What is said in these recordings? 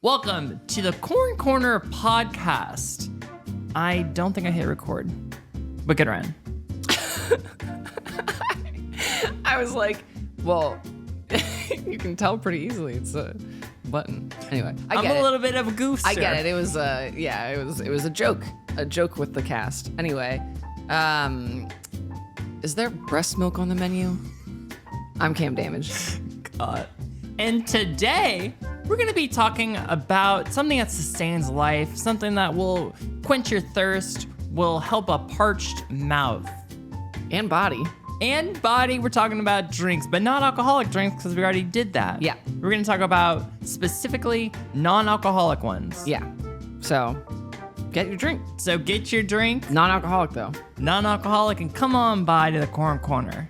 Welcome to the Corn Corner podcast. I don't think I hit record, but good run. I was like, well, you can tell pretty easily. It's a button. Anyway, I'm a little bit of a goofster. I get it. It was it was a joke with the cast. Anyway, is there breast milk on the menu? I'm Cam Damage. God. And today, we're going to be talking about something that sustains life, something that will quench your thirst, will help a parched mouth. And body. And body, we're talking about drinks, but not alcoholic drinks because we already did that. Yeah. We're going to talk about specifically non-alcoholic ones. Yeah. So, get your drink. So get your drink. Non-alcoholic, though. Non-alcoholic, and come on by to the Corn Corner.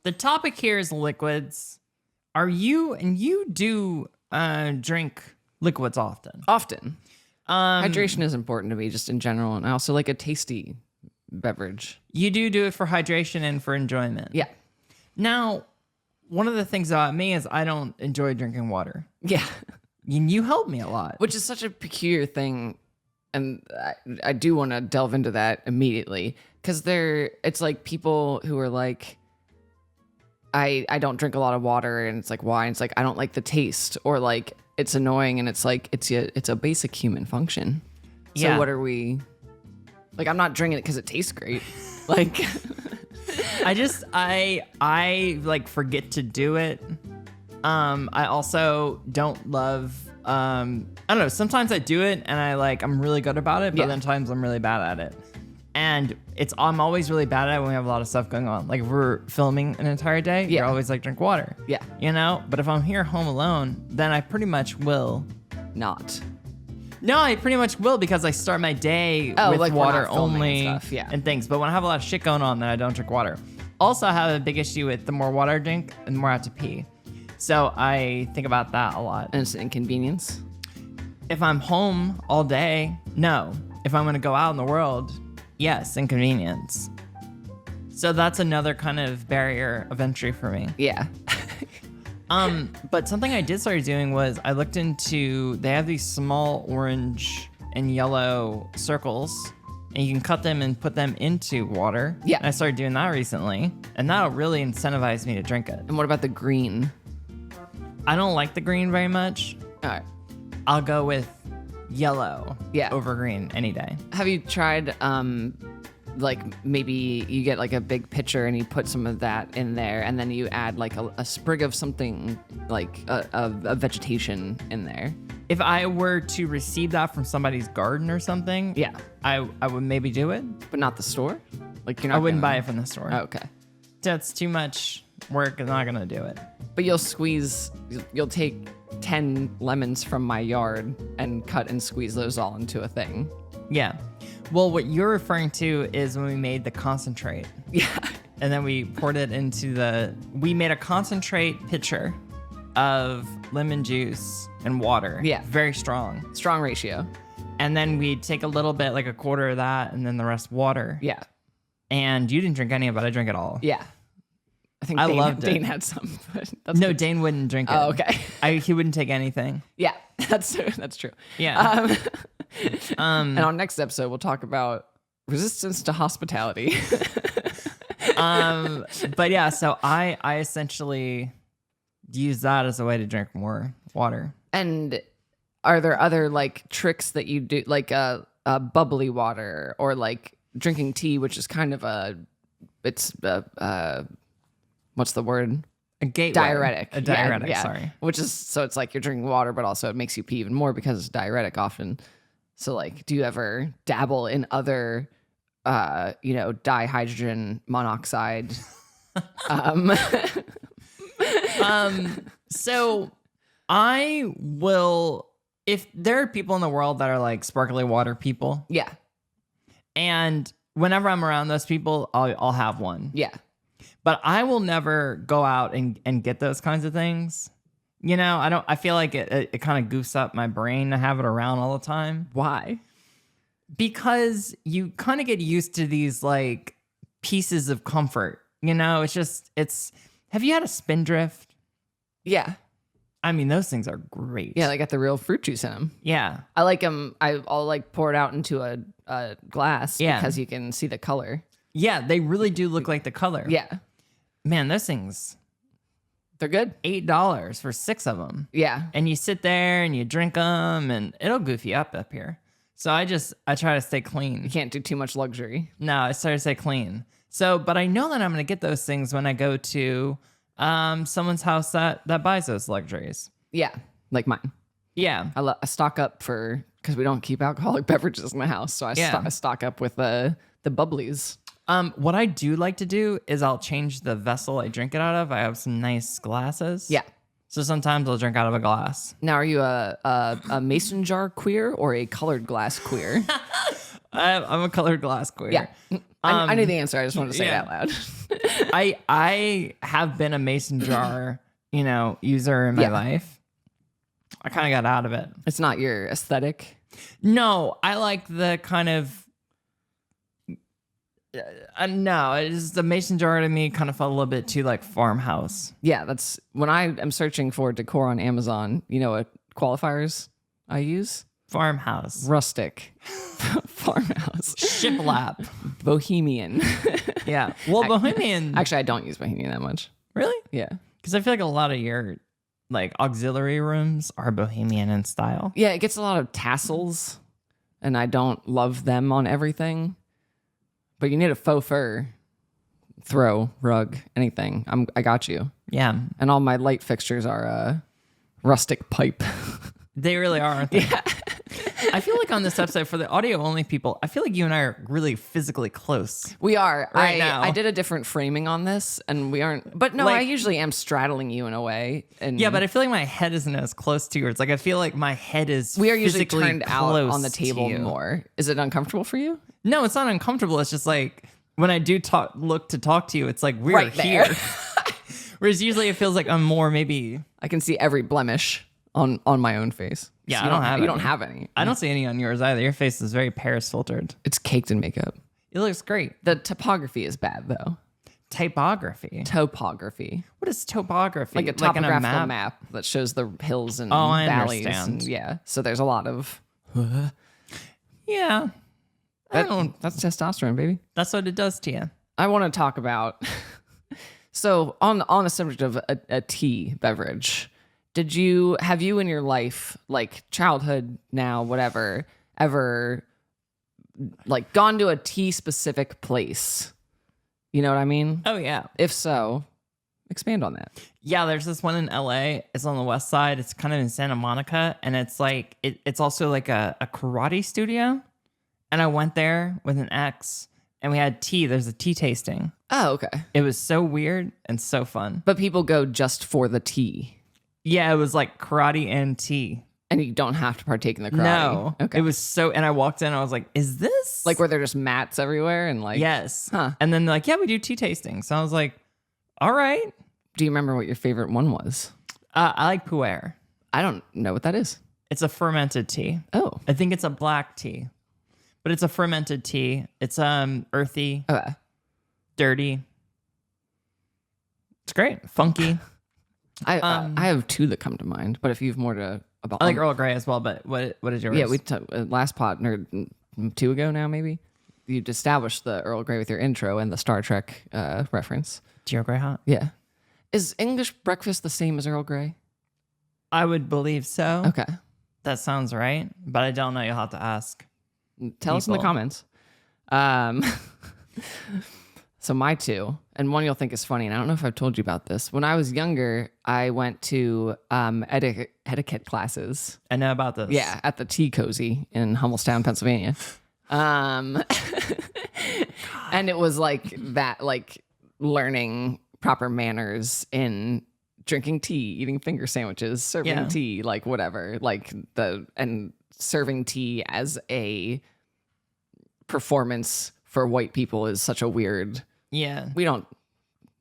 The topic here is liquids. You do drink liquids often? Often. Hydration is important to me just in general, and I also like a tasty beverage. You do it for hydration and for enjoyment. Yeah. Now, one of the things about me is I don't enjoy drinking water. Yeah. And you help me a lot. Which is such a peculiar thing, and I do want to delve into that immediately, because it's like people who are like, I don't drink a lot of water, and it's like, why? And it's like, I don't like the taste, or like it's annoying, and it's like it's a basic human function. So Yeah. what are we? Like, I'm not drinking it because it tastes great. Like, I like forget to do it. I also don't love. I don't know. Sometimes I do it, and I'm really good about it, but Yeah. then times I'm really bad at it. And I'm always really bad at it when we have a lot of stuff going on. Like if we're filming an entire day, Yeah. you're always like, drink water. Yeah. You know? But if I'm here home alone, then I pretty much will. not. No, I pretty much will because I start my day Oh, with like we're water not filming only and stuff, yeah. and things. But when I have a lot of shit going on, then I don't drink water. Also, I have a big issue with the more water I drink, the more I have to pee. So I think about that a lot. And it's an inconvenience. If I'm home all day, no. If I'm going to go out in the world, yes, inconvenience. So that's another kind of barrier of entry for me. Yeah. But something I did start doing was I looked into, they have these small orange and yellow circles, and you can cut them and put them into water. Yeah. And I started doing that recently, and that'll really incentivize me to drink it. And what about the green? I don't like the green very much. All right. I'll go with yellow Yeah. over green any day. Have you tried, like maybe you get like a big pitcher and you put some of that in there, and then you add like a sprig of something, like a vegetation in there? If I were to receive that from somebody's garden or something, Yeah. I would maybe do it. But not the store? Like you're not I wouldn't gonna- buy it from the store. Oh, okay. That's too much work. I'm not gonna do it. But you'll take 10 lemons from my yard and cut and squeeze those all into a thing. Yeah. Well, what you're referring to is when we made the concentrate. Yeah. And then we poured it into we made a concentrate pitcher of lemon juice and water. Yeah. Very strong. Strong ratio. And then we'd take a little bit, like a quarter of that, and then the rest water. Yeah. And you didn't drink any of it. I drank it all. Yeah. I think I Dane, loved it. Dane had some. But that's No, good. Dane wouldn't drink it. Oh, okay. He wouldn't take anything. Yeah, that's true. Yeah. And on next episode, we'll talk about resistance to hospitality. But yeah, so I essentially use that as a way to drink more water. And are there other like tricks that you do, like a bubbly water, or like drinking tea, which is kind of what's the word? A gateway. Diuretic. A diuretic, Yeah. sorry. Which is, so it's like you're drinking water, but also it makes you pee even more because it's diuretic often. So like, do you ever dabble in other, dihydrogen monoxide? So I will, if there are people in the world that are like sparkly water people, Yeah. and whenever I'm around those people, I'll have one. Yeah. But I will never go out and get those kinds of things. I feel like it kind of goofs up my brain to have it around all the time. Why? Because you kind of get used to these like pieces of comfort. You know, have you had a Spindrift? Yeah. I mean, those things are great. Yeah, they got the real fruit juice in them. Yeah. I like them. I'll like pour it out into a glass because you can see the color. Yeah, they really do look like the color. Yeah. Man, those things, they're good. $8 for 6 of them. Yeah. And you sit there and you drink them and it'll goof you up here. So I try to stay clean. You can't do too much luxury. No, I try to stay clean. So, but I know that I'm going to get those things when I go to someone's house that buys those luxuries. Yeah, like mine. Yeah. I stock up because we don't keep alcoholic beverages in the house. So I stock up with the bubblies. What I do like to do is I'll change the vessel I drink it out of. I have some nice glasses. Yeah. So sometimes I'll drink out of a glass. Now, are you a mason jar queer or a colored glass queer? I'm a colored glass queer. Yeah. I knew the answer. I just wanted to say it out loud. I have been a mason jar, user in my life. I kind of got out of it. It's not your aesthetic. No, I like the kind of. No, it's the mason jar to me kind of felt a little bit too like farmhouse. Yeah, that's when I am searching for decor on Amazon. You know what qualifiers I use? Farmhouse, rustic, farmhouse, shiplap, bohemian. Yeah, well, bohemian. Actually, I don't use bohemian that much. Really? Yeah, because I feel like a lot of your like auxiliary rooms are bohemian in style. Yeah, it gets a lot of tassels, and I don't love them on everything. But you need a faux fur throw, rug, anything. I got you. Yeah. And all my light fixtures are rustic pipe. They really are, aren't they? Yeah. I feel like on this episode, for the audio only people, I feel like you and I are really physically close. We are. Right now. I did a different framing on this, and we aren't. But no, I usually am straddling you in a way. And yeah, but I feel like my head isn't as close to yours. Like I feel like my head is. We are usually turned out close on the table more. Is it uncomfortable for you? No, it's not uncomfortable. It's just like when I do look to talk to you, it's like we're right here. There. Whereas usually it feels like I'm more maybe. I can see every blemish on my own face. Yeah, so I don't have any. You don't have any. I don't see any on yours either. Your face is very Paris filtered. It's caked in makeup. It looks great. The topography is bad though. Typography. Topography. What is topography? Like a topographical map that shows the hills and valleys. Understand. Yeah. So there's a lot of. Yeah. That's testosterone, baby. That's what it does to you. I want to talk about. So on the subject of a tea beverage, have you in your life, like childhood now, whatever, ever like gone to a tea specific place? You know what I mean? Oh yeah. If so, expand on that. Yeah, there's this one in LA. It's on the west side. It's kind of in Santa Monica, and it's like it's also like a karate studio. And I went there with an ex, and we had tea. There's a tea tasting. Oh, okay. It was so weird and so fun. But people go just for the tea. Yeah, it was like karate and tea. And you don't have to partake in the karate. No. Okay. It was so, and I walked in, and I was like, is this? Like, were there just mats everywhere? And like, yes. Huh. And then they're like, yeah, we do tea tasting. So I was like, all right. Do you remember what your favorite one was? I like pu'er. I don't know what that is. It's a fermented tea. Oh. I think it's a black tea. But it's a fermented tea. It's earthy, Okay. dirty. It's great, funky. I have two that come to mind, but if you have more to about, I like Earl Grey as well. But what is yours? Yeah, we last pod or 2 ago now maybe. You'd established the Earl Grey with your intro and the Star Trek reference. Do you Earl Grey hot? Yeah. Is English breakfast the same as Earl Grey? I would believe so. Okay. That sounds right, but I don't know. You'll have to ask. Tell us in the comments. So my two, and one you'll think is funny, and I don't know if I've told you about this. When I was younger, I went to etiquette classes. I know about this. Yeah, at the Tea Cozy in Hummelstown, Pennsylvania. And it was like that, like learning proper manners in drinking tea, eating finger sandwiches, serving tea, like whatever, like and serving tea as a performance for white people is such a weird. Yeah.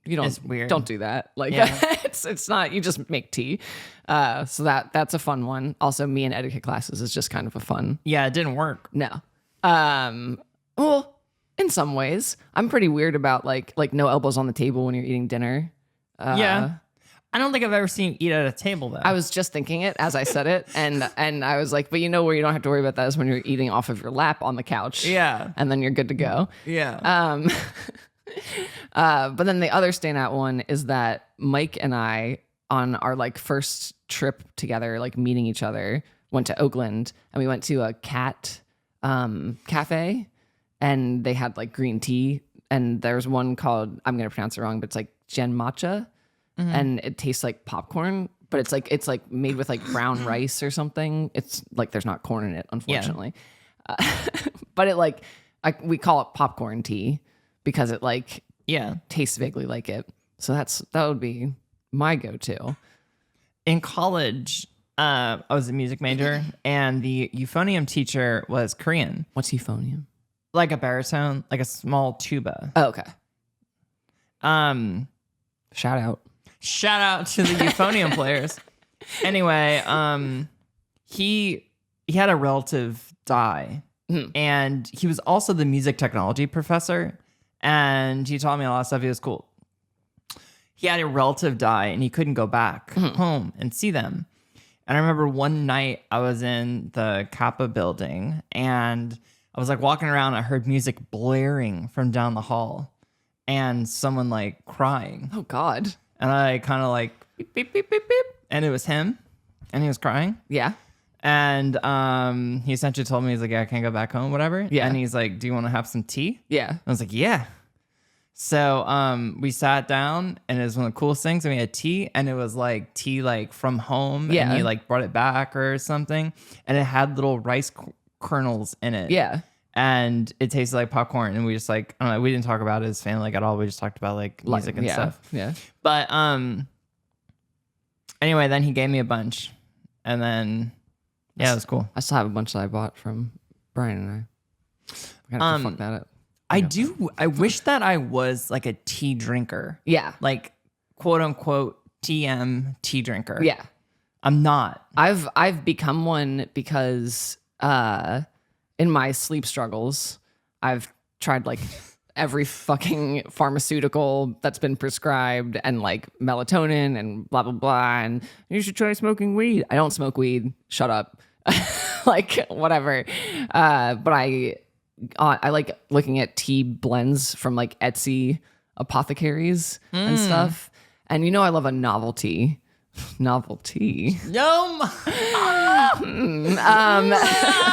It's weird. Don't do that. Like it's not, you just make tea. So that's a fun one. Also, me and etiquette classes is just kind of a fun. Yeah, it didn't work. No. Well, in some ways, I'm pretty weird about like no elbows on the table when you're eating dinner. Yeah. I don't think I've ever seen you eat at a table though. I was just thinking it as I said it, and I was like, but where you don't have to worry about that is when you're eating off of your lap on the couch. Yeah. And then you're good to go. Yeah. But then the other standout one is that Mike and I, on our like first trip together, like meeting each other, went to Oakland and we went to a cat cafe, and they had like green tea, and there's one called, I'm gonna pronounce it wrong, but it's like Gen Matcha, and it tastes like popcorn, but it's like made with like brown rice or something. It's like there's not corn in it, unfortunately. But it like we call it popcorn tea because it like tastes vaguely like it. So that would be my go-to. In college, I was a music major, and the euphonium teacher was Korean. What's euphonium? Like a baritone, like a small tuba. Oh, okay. Shout Shout out to the euphonium players. Anyway, he had a relative die, and he was also the music technology professor, and he taught me a lot of stuff. He was cool. He had a relative die, and he couldn't go back home and see them. And I remember one night I was in the Kappa building, and I was like walking around. I heard music blaring from down the hall, and someone like crying. Oh God. And I kind of like beep, beep, beep, beep, beep. And it was him, and he was crying. Yeah. And he essentially told me, he's like, yeah, I can't go back home, whatever. Yeah. And he's like, do you want to have some tea? Yeah. I was like, yeah. So we sat down, and it was one of the coolest things. And we had tea, and it was like tea like from home. Yeah. And he like brought it back or something. And it had little rice kernels in it. Yeah. And it tasted like popcorn. And we just like, I don't know, we didn't talk about it as family like at all. We just talked about like music and stuff. Yeah. But anyway, then he gave me a bunch. And then it was cool. I still have a bunch that I bought from Brian and I. I gotta have to fuck that up. I wish that I was like a tea drinker. Yeah. Like quote unquote TM tea drinker. Yeah. I'm not. I've become one because in my sleep struggles, I've tried like every fucking pharmaceutical that's been prescribed, and like melatonin and blah blah blah, and you should try smoking weed. I don't smoke weed. Shut up. Like whatever. But I like looking at tea blends from like Etsy apothecaries and stuff. And you know I love a novelty. Novelty. No.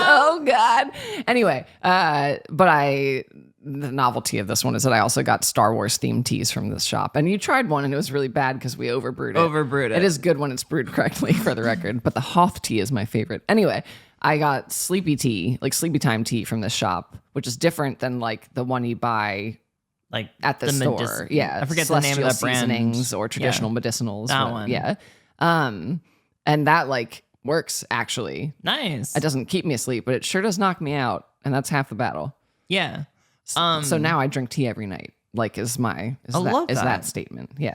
Oh God. Anyway, but the novelty of this one is that I also got Star Wars themed teas from this shop. And you tried one and it was really bad because we overbrewed it. Overbrewed it. It is good when it's brewed correctly, for the record. But the Hoth tea is my favorite. Anyway, I got sleepy tea, like sleepy time tea from this shop, which is different than like the one you buy Like at the store. Yeah. I forget the name of that brand. Seasonings or traditional medicinals. That one. Yeah. And that like works actually. Nice. It doesn't keep me asleep, but it sure does knock me out. And that's half the battle. Yeah. So now I drink tea every night. Like is love that. that statement. Yeah.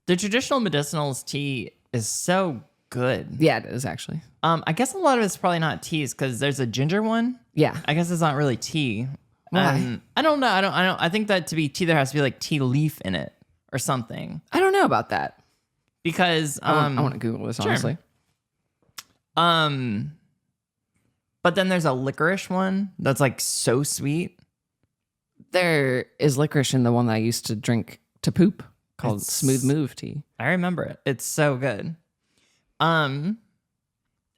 The traditional medicinals tea is so good. Yeah, it is actually. I guess a lot of it's probably not teas because there's a ginger one. Yeah. I guess it's not really tea. Why? I don't know. I think that to be tea, there has to be like tea leaf in it or something. I don't know about that. Because I want to Google this, honestly. But then there's a licorice one that's like so sweet. There is licorice in the one that I used to drink to poop called Smooth Move tea. I remember it. It's so good. And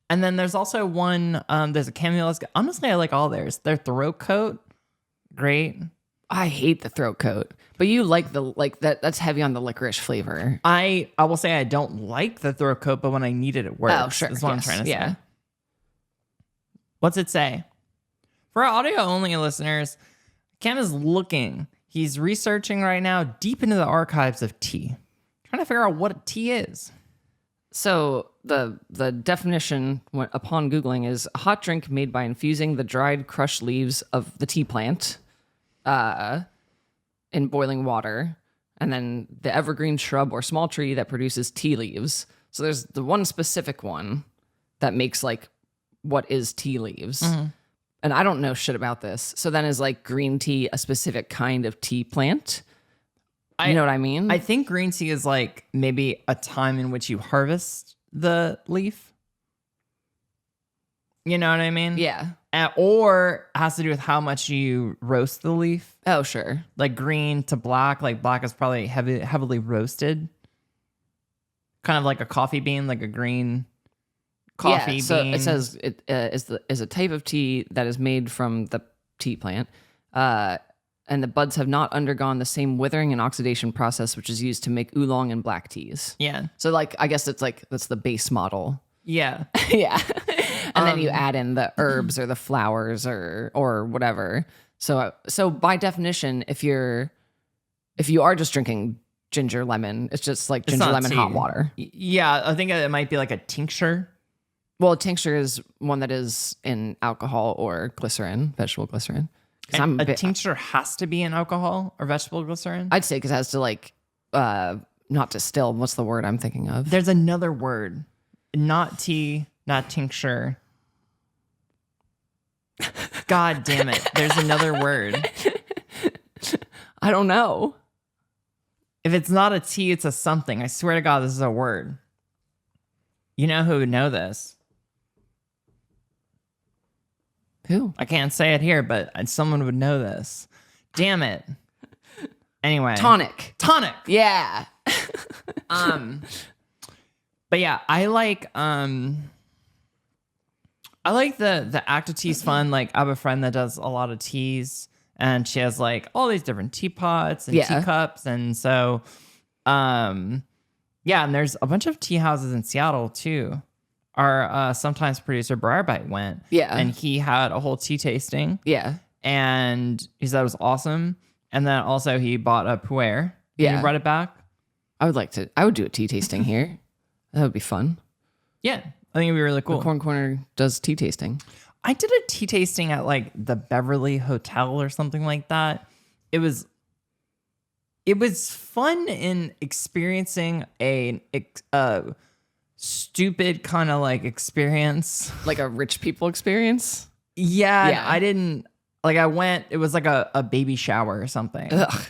then there's also one, there's a Camulus. Honestly, I like all theirs. Their throat coat, great. I hate the throat coat, but you like that's heavy on the licorice flavor. I will say I don't like the throat coat, but when I need it, it works. Oh, sure. That's what I'm trying to say. What's it say? For our audio only listeners, Cam is looking. He's researching right now deep into the archives of tea, trying to figure out what a tea is. So the definition upon Googling is a hot drink made by infusing the dried crushed leaves of the tea plant in boiling water, and then the evergreen shrub or small tree that produces tea leaves. So there's the one specific one that makes like what is tea leaves. and I don't know shit about this. So then is like green tea a specific kind of tea plant? You know what I mean? I think green tea is like maybe a time in which you harvest the leaf. You know what I mean? Yeah. Or it has to do with how much you roast the leaf. Oh, sure. Like green to black. Like black is probably heavily roasted. Kind of like a coffee bean, like a green coffee bean. So it says it is a type of tea that is made from the tea plant. And the buds have not undergone the same withering and oxidation process which is used to make oolong and black teas. Yeah. So like I guess it's like that's the base model. Yeah. Yeah. And then you add in the herbs or the flowers or whatever. So by definition, if you are just drinking ginger lemon, it's just like ginger lemon tea. hot water. Yeah, I think it might be like a tincture. Well, a tincture is one that is in alcohol or glycerin, vegetable glycerin. And a tincture has to be in alcohol or vegetable glycerin? I'd say because it has to like not distill. What's the word I'm thinking of? There's another word. Not tea, not tincture. God damn it. There's another word. I don't know. If it's not a tea, it's a something. I swear to God, this is a word. You know who would know this? Who? I can't say it here, but someone would know this. Damn it. Anyway. Tonic. Yeah. Yeah. But yeah, I like the act of tea's fun. Like I have a friend that does a lot of teas and she has like all these different teapots and teacups. And so, and there's a bunch of tea houses in Seattle too. Our sometimes producer Briarbite went. Yeah. And he had a whole tea tasting. Yeah. And he said it was awesome. And then also he bought a pu'er. Yeah. He brought it back. I would do a tea tasting here. That would be fun. Yeah. I think it'd be really cool. The Corn Corner does tea tasting. I did a tea tasting at like the Beverly Hotel or something like that. It was fun in experiencing a stupid kind of like experience. Like a rich people experience? Yeah. I didn't like I went, it was like a baby shower or something. Ugh.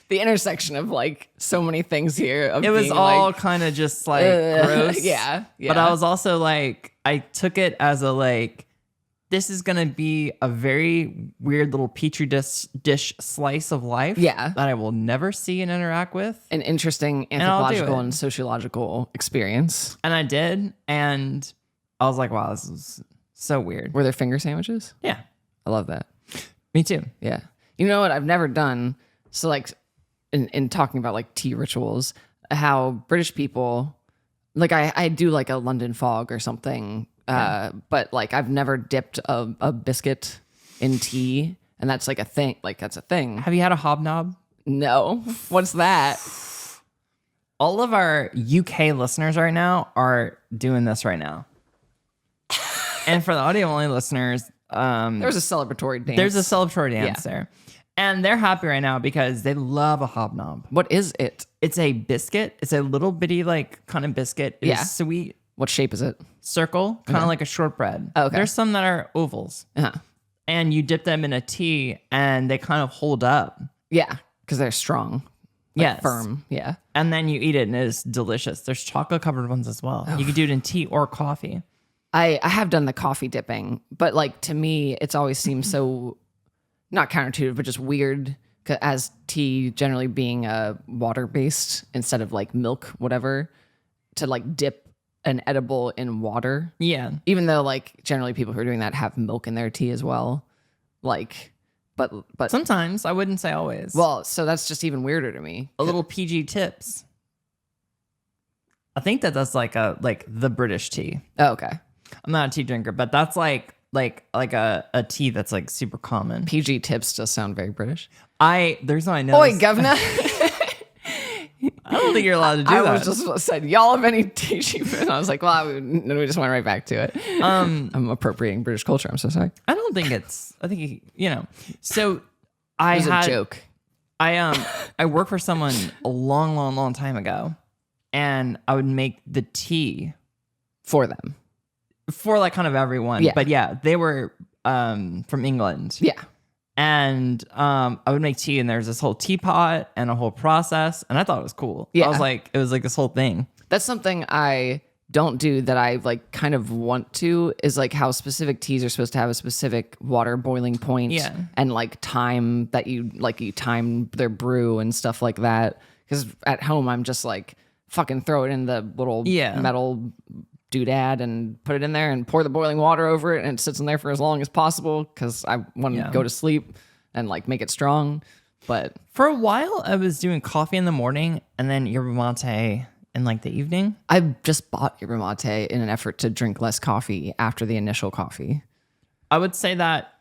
The intersection of like so many things here. It was all kind of just like gross. Yeah. But I was also like, I took it as a like, this is going to be a very weird little petri dish slice of life. Yeah. That I will never see and interact with. An interesting anthropological and sociological experience. And I did. And I was like, wow, this is so weird. Were there finger sandwiches? Yeah. I love that. Me too. Yeah. You know what I've never done? So like in talking about like tea rituals, how British people, like I do like a London fog or something, but like I've never dipped a biscuit in tea, and that's like a thing. Like that's a thing. Have you had a hobnob? No. What's that? All of our UK listeners right now are doing this right now. And for the audio only listeners, There's a celebratory dance. there's a celebratory dance there. And they're happy right now because they love a hobnob. What is it? It's a biscuit. It's a little bitty, like, kind of biscuit. It's sweet, What shape is it? circle, kind of like a shortbread. Okay. There's some that are ovals. Uh-huh. And you dip them in a tea, and they kind of hold up. Yeah, because they're strong. Yes. Firm. Yeah. And then you eat it, and it is delicious. There's chocolate-covered ones as well. You can do it in tea or coffee. I have done the coffee dipping, but like to me, it's always seemed so not counterintuitive, but just weird as tea generally being water based instead of like milk, whatever, to like dip an edible in water. Yeah. Even though like generally people who are doing that have milk in their tea as well. Like, but Sometimes. I wouldn't say always. well, so that's just even weirder to me. a little PG tips. I think that's like the British tea. Oh, okay. I'm not a tea drinker, but that's like a tea that's like super common. PG tips does sound very British. The reason I know Oi, this- governor. I don't think you're allowed to do I that. was just said, y'all have any tea sheep? And I was like, well, we just went right back to it. I'm appropriating British culture. I'm so sorry. I don't think it's. I think So I It was had a joke. I worked for someone a long time ago, and I would make the tea For them. for like kind of everyone. Yeah. But yeah, they were from England. Yeah. And I would make tea, and there's this whole teapot and a whole process, and I thought it was cool. Yeah. I was like, it was like this whole thing. That's something I don't do that I like kind of want to, is like how specific teas are supposed to have a specific water boiling point. Yeah. And like time that you time their brew and stuff like that. Because at home I'm just like fucking throw it in the little metal doodad and put it in there and pour the boiling water over it, and it sits in there for as long as possible because I want to go to sleep and like make it strong. But for a while I was doing coffee in the morning and then yerba mate in like the evening. I just bought yerba mate in an effort to drink less coffee after the initial coffee. I would say that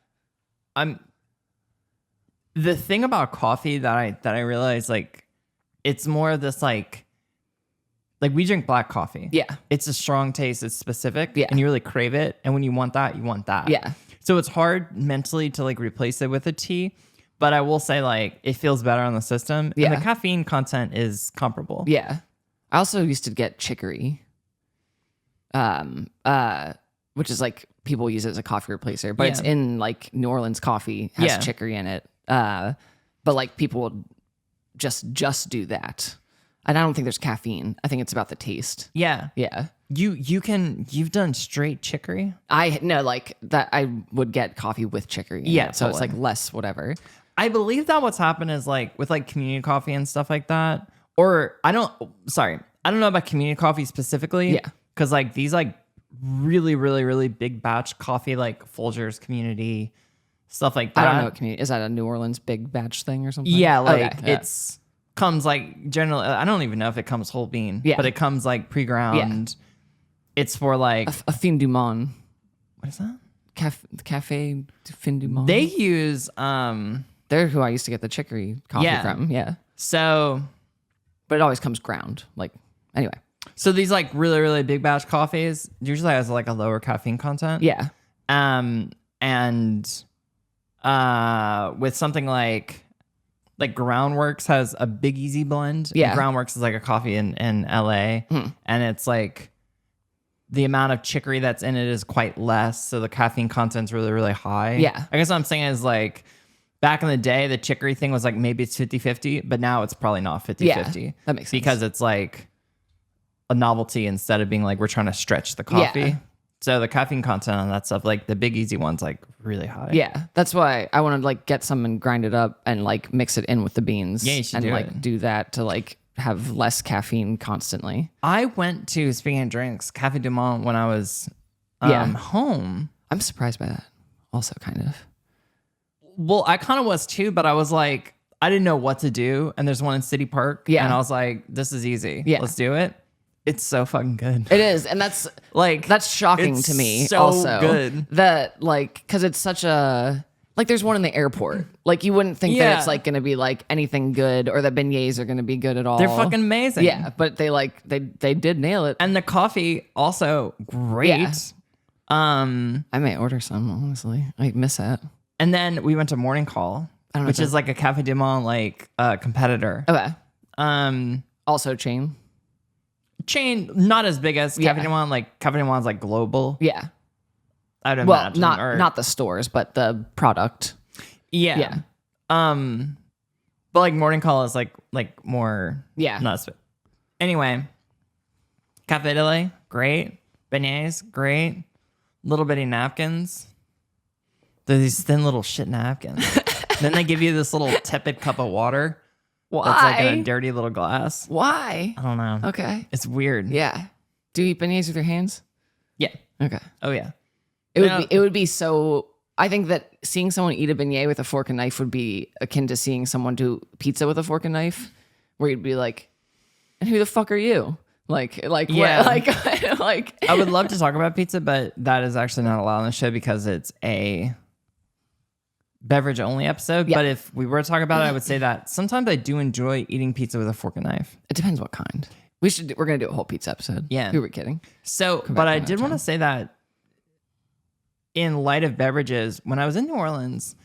the thing about coffee that I realized, like, it's more of this like we drink black coffee. Yeah. It's a strong taste. It's specific. Yeah. And you really crave it. And when you want that, you want that. Yeah. So it's hard mentally to like replace it with a tea. But I will say, like, it feels better on the system. Yeah. And the caffeine content is comparable. Yeah. I also used to get chicory, which is like people use it as a coffee replacer, but it's in like New Orleans coffee has chicory in it. But like people will just do that. And I don't think there's caffeine. I think it's about the taste. Yeah. Yeah. You've done straight chicory? I know, like that I would get coffee with chicory. In it, so it's like less whatever. I believe that what's happened is like with like community coffee and stuff like that. Or I don't know about community coffee specifically. Yeah. Because like these like really, really, really big batch coffee, like Folgers community, stuff like that. I don't know what community. Is that a New Orleans big batch thing or something? Yeah, like Okay, it's comes like generally, I don't even know if it comes whole bean. Yeah. But it comes like pre-ground. It's for like a fin du monde. what is that? Cafe fin du monde. They use They're who I used to get the chicory coffee from. Yeah. so But it always comes ground. Like, anyway. So these like really, really big batch coffees usually has like a lower caffeine content. Yeah. And with something like Groundworks has a Big Easy blend. Yeah. And Groundworks is like a coffee in LA. And it's like the amount of chicory that's in it is quite less. So the caffeine content's really, really high. Yeah. I guess what I'm saying is like back in the day, the chicory thing was like maybe it's 50-50, but now it's probably not 50-50. Yeah, that makes sense. Because it's like a novelty instead of being like we're trying to stretch the coffee. Yeah. So the caffeine content on that stuff, like the Big Easy one's like really high. Yeah. That's why I want to like get some and grind it up and like mix it in with the beans. Yeah, you should and do like it. do that to like have less caffeine constantly. I went to, speaking of drinks, Cafe Du Monde when I was home. I'm surprised by that. Also, kind of. Well, I kind of was too, but I was like, I didn't know what to do. And there's one in City Park. Yeah. And I was like, this is easy. Yeah. Let's do it. It's so fucking good. It is, and that's Like, shocking it's to me. so also, good. that like because it's such a like there's one in the airport. Like you wouldn't think that Yeah. it's like going to be like anything good or that beignets are going to be good at all. They're fucking amazing. yeah, but they did nail it. And the coffee also great. Yeah. I may order some, honestly. I miss that. And then we went to Morning Call, don't know which what is like a Cafe Du Monde like competitor. Okay. Also chain. Chain not as big as Yeah. Cafe Du Monde. Like Cafe Du Monde's like global. Yeah. I'd Well, imagine. not the stores, but the product. Yeah. Yeah. But like Morning Call is like more. Yeah. Not as. Anyway, Cafe de lait, great. Beignets, great. Little bitty napkins. They're these thin little shit napkins. Then they give you this little tepid cup of water. Why? That's like in a dirty little glass. Why? I don't know. Okay. It's weird. Yeah. Do you eat beignets with your hands? Yeah. Okay. Oh yeah. It would be so. I think that seeing someone eat a beignet with a fork and knife would be akin to seeing someone do pizza with a fork and knife, where you'd be like, "And who the fuck are you?" Yeah. What, like. I would love to talk about pizza, but that is actually not allowed on the show because it's a beverage only episode. Yeah. But if we were to talk about it, I would say that sometimes I do enjoy eating pizza with a fork and knife. It depends what kind. We're gonna do a whole pizza episode. Yeah. Who were kidding? So, but I did want to say that in light of beverages, when I was in New Orleans,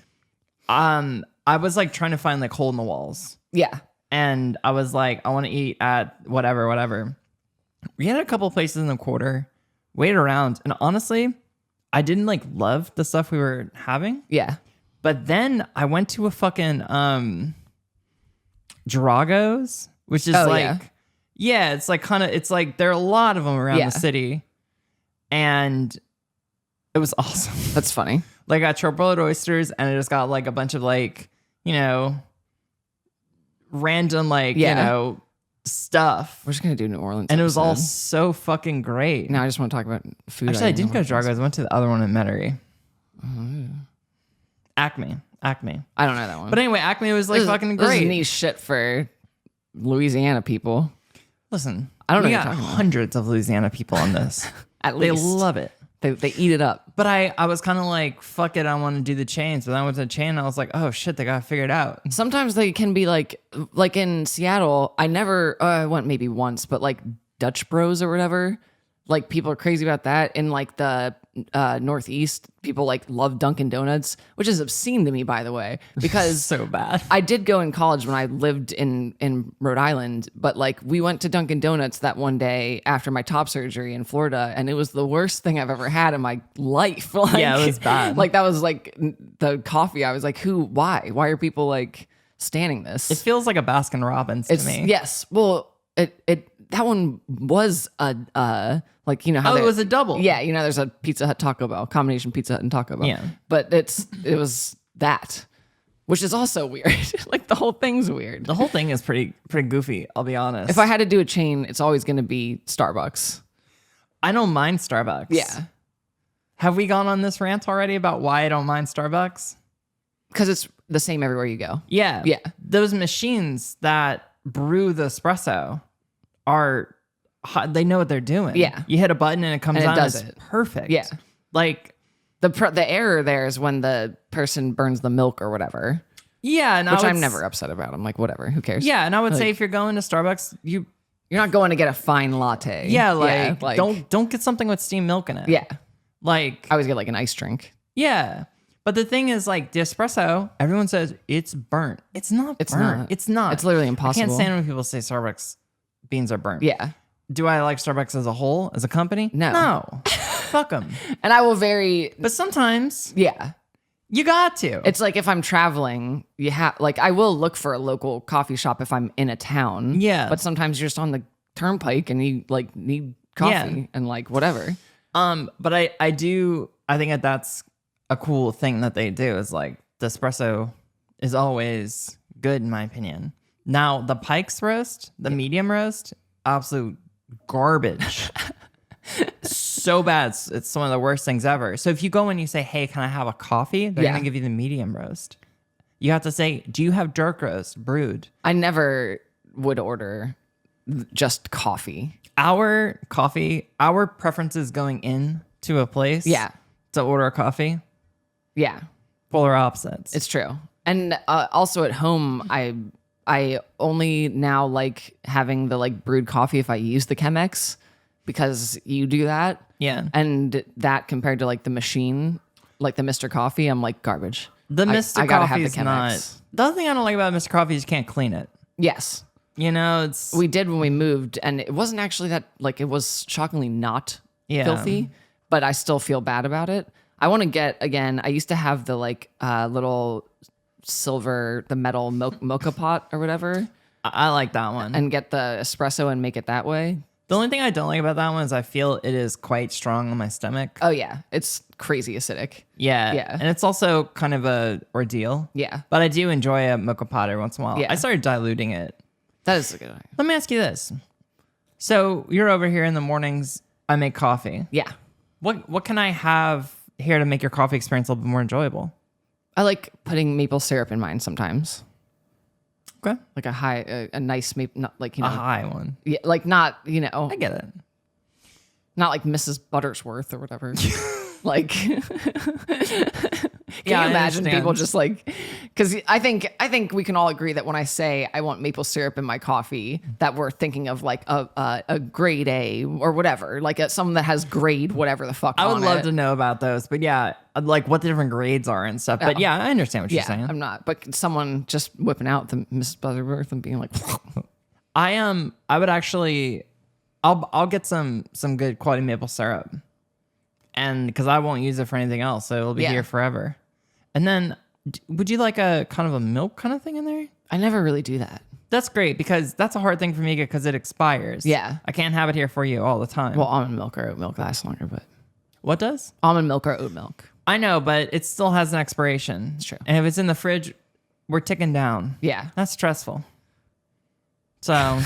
I was like trying to find like hole in the walls. Yeah. And I was like, I want to eat at whatever. We had a couple places in the quarter waited around, and honestly, I didn't like love the stuff we were having. Yeah. But then I went to a fucking Drago's, which is it's like kind of, it's like there are a lot of them around the city, and it was awesome. That's funny. Like I got charbroiled oysters, and I just got like a bunch of like, you know, random like, you know, stuff. We're just gonna do New Orleans, and it was all so fucking great. Now I just want to talk about food. Actually, I didn't go to Drago's. I went to the other one in Metairie. Acme. I don't know that one. But anyway, Acme was like fucking great. This is niche shit for Louisiana people. Listen, I don't know. We got hundreds of Louisiana people on this. At least they love it. They eat it up. But I was kind of like, fuck it, I want to do the chains. But then I went to the chain and I was like, oh shit, they got to figure it out. Sometimes they can be like in Seattle, I went maybe once, but like Dutch Bros or whatever, like people are crazy about that. In like the Northeast, people like love Dunkin' Donuts, which is obscene to me, by the way, because so bad. I did go in college when I lived in Rhode Island, but like we went to Dunkin' Donuts that one day after my top surgery in Florida, and it was the worst thing I've ever had in my life. Like, yeah, it was bad. Like that was like the coffee. I was like, why are people like standing this? It feels like a Baskin Robbins to me. Yes. Well, that one was a like, you know how it was a double. Yeah, you know, there's a Pizza Hut Taco Bell, combination Pizza Hut and Taco Bell. Yeah. But it was that, which is also weird. Like the whole thing's weird. The whole thing is pretty goofy, I'll be honest. If I had to do a chain, it's always going to be Starbucks. I don't mind Starbucks. Yeah. Have we gone on this rant already about why I don't mind Starbucks? Because it's the same everywhere you go. Yeah. Yeah. Those machines that brew the espresso they know what they're doing. Yeah. You hit a button and it comes And it on. does It's it. perfect. Yeah. Like the error there is when the person burns the milk or whatever. Yeah, and which I'm never upset about. I'm like, whatever, who cares? Yeah, and I would say if you're going to Starbucks, you're not going to get a fine latte. Yeah, like don't get something with steamed milk in it. Yeah. Like I always get like an iced drink. Yeah. But the thing is, like, the espresso, everyone says it's burnt. It's not burnt. It's not. It's literally impossible. I can't stand when people say Starbucks beans are burnt. Yeah. Do I like Starbucks as a whole, as a company? No. Fuck them. And I will very... But sometimes... Yeah. You got to. It's like if I'm traveling, I will look for a local coffee shop if I'm in a town. Yeah. But sometimes you're just on the turnpike and you like need coffee and like whatever. But I think that's a cool thing that they do is like the espresso is always good in my opinion. Now the Pike's roast, the medium roast, absolute garbage. So bad. It's one of the worst things ever. So if you go and you say, hey, can I have a coffee? They're going to give you the medium roast. You have to say, do you have dark roast brewed? I never would order just coffee. Our preferences going in to a place to order a coffee. Yeah. Polar opposites. It's true. And also at home, I only now like having the like brewed coffee if I use the Chemex because you do that. Yeah. And that compared to like the machine, like the Mr. Coffee, I'm like garbage. The Mr. Coffee is not. The other thing I don't like about Mr. Coffee is you can't clean it. Yes. You know, we did when we moved, and it wasn't actually that, like, it was shockingly not filthy, but I still feel bad about it. I want to get, again, I used to have the, like, little silver, the metal mocha pot or whatever. I like that one. And get the espresso and make it that way. The only thing I don't like about that one is I feel it is quite strong on my stomach. Oh, yeah. It's crazy acidic. Yeah. Yeah. And it's also kind of a ordeal. Yeah. But I do enjoy a mocha pot every once in a while. Yeah. I started diluting it. That is a good idea. Let me ask you this. So you're over here in the mornings. I make coffee. Yeah. What can I have here to make your coffee experience a little bit more enjoyable? I like putting maple syrup in mine sometimes. Okay. Like a nice maple, not like, you know. A high one. Yeah, like not, you know. I get it. Not like Mrs. Buttersworth or whatever. Like, can you imagine people just like, because I think we can all agree that when I say I want maple syrup in my coffee, that we're thinking of like a grade A or whatever, like someone that has grade whatever the fuck. I would love to know about those, but yeah, like what the different grades are and stuff. But yeah, I understand what you're saying. I'm not, but someone just whipping out the Mrs. Butterworth and being like, I would actually, I'll get some good quality maple syrup. And because I won't use it for anything else, so it'll be here forever. And then, would you like a kind of a milk kind of thing in there? I never really do that. That's great because that's a hard thing for me because it expires. Yeah. I can't have it here for you all the time. Well, almond milk or oat milk lasts longer, but What does? almond milk or oat milk. I know, but it still has an expiration. It's true. And if it's in the fridge, we're ticking down. Yeah. That's stressful. So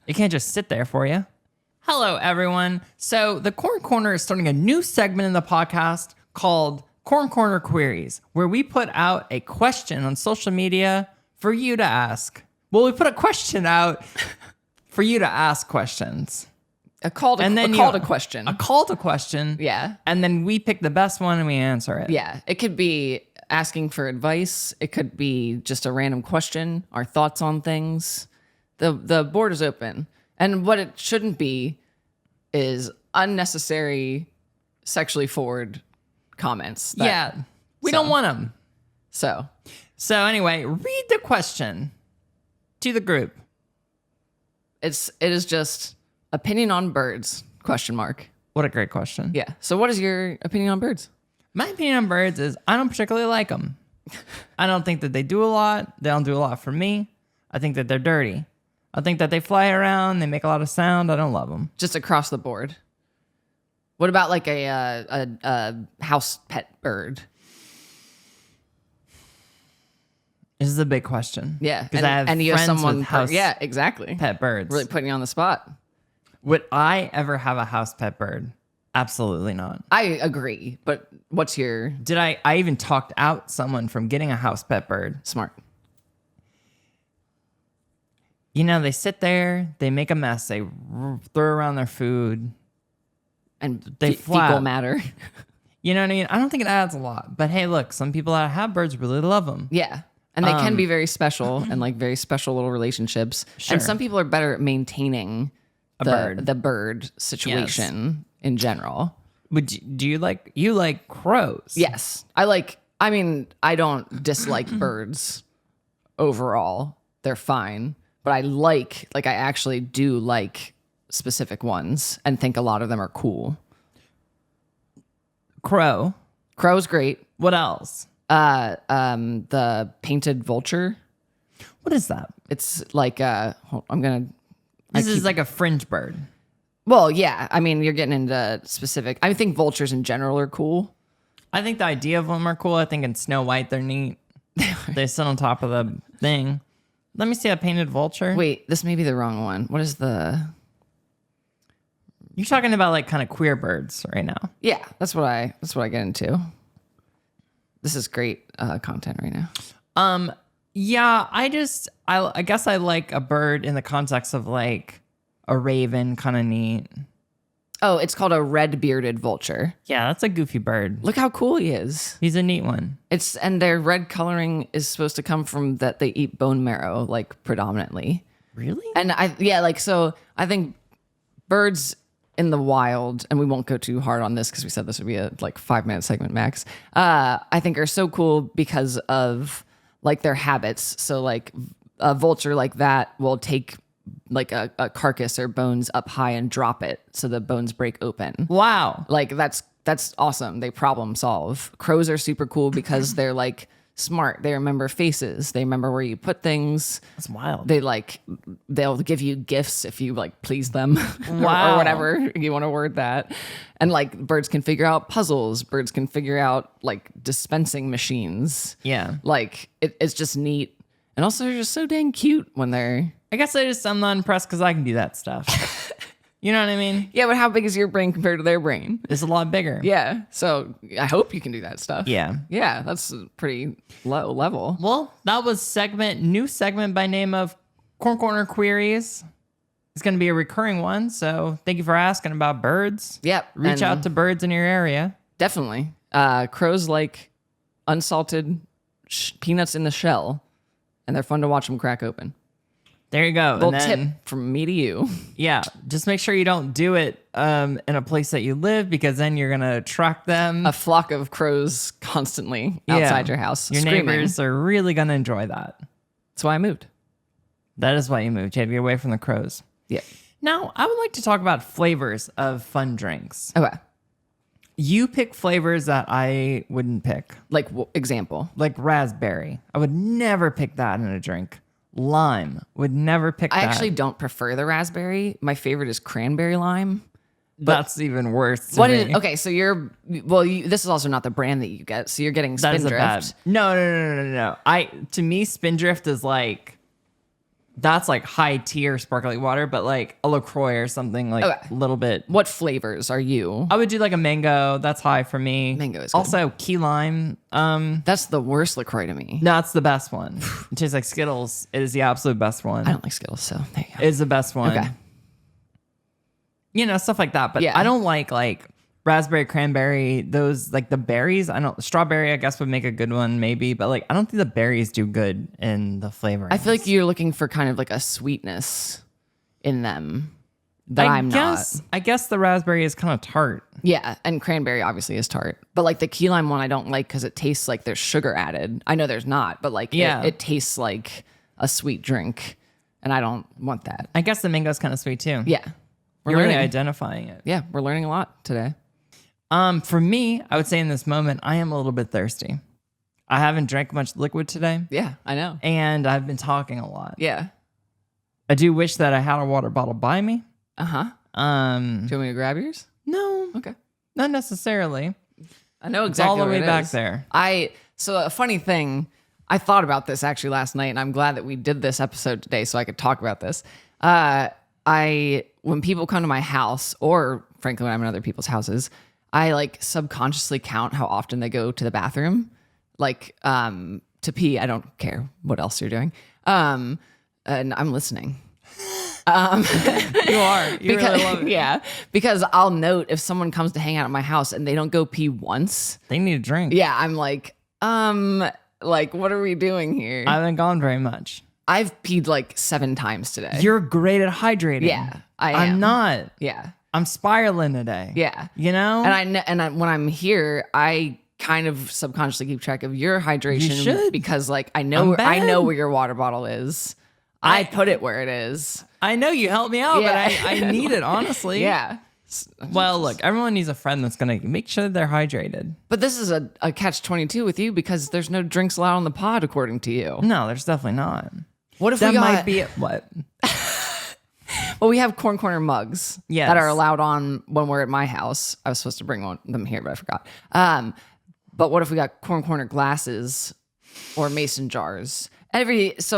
it can't just sit there for you. Hello, everyone. So the Corn Corner is starting a new segment in the podcast called Corn Corner Queries, where we put out a question on social media for you to ask. Well, we put a question out for you to ask questions. A call to question. A call to question. Yeah. And then we pick the best one and we answer it. Yeah. It could be asking for advice. It could be just a random question, our thoughts on things. The board is open. And what it shouldn't be is unnecessary sexually forward comments. We don't want them. So anyway, read the question to the group. it is just opinion on birds, question mark. What a great question. Yeah. So what is your opinion on birds? My opinion on birds is I don't particularly like them. I don't think that they do a lot. They don't do a lot for me. I think that they're dirty. I think that they fly around. They make a lot of sound. I don't love them. Just across the board. What about like a house pet bird? This is a big question. Yeah. Because I have you have friends someone with house yeah, exactly. pet birds. Really putting you on the spot. Would I ever have a house pet bird? Absolutely not. I agree, but what's your Did I even talked out someone from getting a house pet bird. smart? You know, they sit there, they make a mess, they throw around their food. And They fecal flap. matter. You know what I mean? I don't think it adds a lot. But hey, look, some people that have birds really love them. Yeah. And they can be very special and like very special little relationships. Sure. And some people are better at maintaining the bird situation in general. Do you like crows? Yes. I don't dislike birds overall. They're fine. But I actually do like specific ones and think a lot of them are cool. Crow. Crow's great. What else? The painted vulture. What is that? It's like This is like a fringe bird. well, yeah. I mean, you're getting into specific. I think vultures in general are cool. I think the idea of them are cool. I think in Snow White they're neat. They sit on top of the thing. Let me see a painted vulture. Wait, this may be the wrong one. What is the? You're talking about like kind of queer birds right now. Yeah, that's what I get into. This is great content right now. Yeah, I guess I like a bird in the context of like a raven, kind of neat. Oh, it's called a red-bearded vulture. Yeah, that's a goofy bird. Look how cool he is. He's a neat one. And their red coloring is supposed to come from that they eat bone marrow like predominantly. Really? And I think birds in the wild, and we won't go too hard on this because we said this would be a 5-minute segment max. I think are so cool because of like their habits. So like a vulture like that will take like a carcass or bones up high and drop it so the bones break open. Wow. Like that's awesome. They problem solve. Crows are super cool because they're like smart. They remember faces. They remember where you put things. That's wild. They'll give you gifts if you like please them. Wow. or whatever you want to word that. And like birds can figure out puzzles. Birds can figure out like dispensing machines. Yeah. Like it's just neat. And also they're just so dang cute when they're I guess I'm not impressed because I can do that stuff. You know what I mean? yeah, but how big is your brain compared to their brain? It's a lot bigger. Yeah. So I hope you can do that stuff. Yeah. Yeah, that's pretty low level. Well, that was new segment by name of Corn Corner Queries. It's going to be a recurring one. So thank you for asking about birds. Yep. Reach out to birds in your area. Definitely. Crows like unsalted peanuts in the shell, and they're fun to watch them crack open. There you go. Little And then, tip from me to you. Yeah, just make sure you don't do it in a place that you live because then you're going to attract them. A flock of crows constantly outside your house. Your screaming. neighbors are really going to enjoy that. That's why I moved. That is why you moved. You had to get away from the crows. Yeah. Now, I would like to talk about flavors of fun drinks. Okay. You pick flavors that I wouldn't pick. Like example. Like raspberry. I would never pick that in a drink. Lime. Would never pick I that. actually don't prefer the raspberry. My favorite is cranberry lime. That's even worse to me. Okay, so this is also not the brand that you get, so you're getting That is a bad. Spindrift. No. To me, Spindrift is like, that's like high tier sparkling water, but like a LaCroix or something like a little bit. What flavors are you? I would do like a mango. That's high for me. Mango is good. Also key lime. That's the worst LaCroix to me. No, it's the best one. It tastes like Skittles. It is the absolute best one. I don't like Skittles, so there you go. It is the best one. Okay. You know, stuff like that. But Yeah. I don't like raspberry, cranberry, those like the berries. I don't, strawberry I guess would make a good one maybe, but like I don't think the berries do good in the flavor. I feel like you're looking for kind of like a sweetness in them that I'm not. I guess the raspberry is kind of tart. Yeah, and cranberry obviously is tart. But like the key lime one I don't like because it tastes like there's sugar added. I know there's not, but like it tastes like a sweet drink, and I don't want that. I guess the mango's kind of sweet too. Yeah. You're really identifying it. Yeah, we're learning a lot today. For me, I would say in this moment, I am a little bit thirsty. I haven't drank much liquid today. Yeah, I know. And I've been talking a lot. Yeah. I do wish that I had a water bottle by me. Uh-huh. Do you want me to grab yours? No. Okay. Not necessarily. I know It's exactly all the way what it back is. there. So a funny thing, I thought about this actually last night, and I'm glad that we did this episode today so I could talk about this. When people come to my house, or frankly when I'm in other people's houses, I like subconsciously count how often they go to the bathroom, like to pee. I don't care what else you're doing, and I'm listening. You are. You Because, really love it. yeah, because I'll note if someone comes to hang out at my house and they don't go pee once. They need a drink. Yeah, I'm like, what are we doing here? I haven't gone very much. I've peed like 7 times today. You're great at hydrating. Yeah, I am. I'm not. Yeah, I'm spiraling today. yeah. You know? When I'm here, I kind of subconsciously keep track of your hydration. You should. Because like I I'm know bad. where your water bottle is. I put it where it is. I know you helped me out, Yeah. but I need it, honestly. Yeah. Well, look, everyone needs a friend that's going to make sure they're hydrated. But this is a catch-22 with you because there's no drinks allowed on the pod, according to you. No, there's definitely not. What if That we got, might be what? Well, we have Corn Corner mugs Yes. that are allowed on when we're at my house. I was supposed to bring them here, but I forgot. But what if we got Corn Corner glasses or mason jars? It's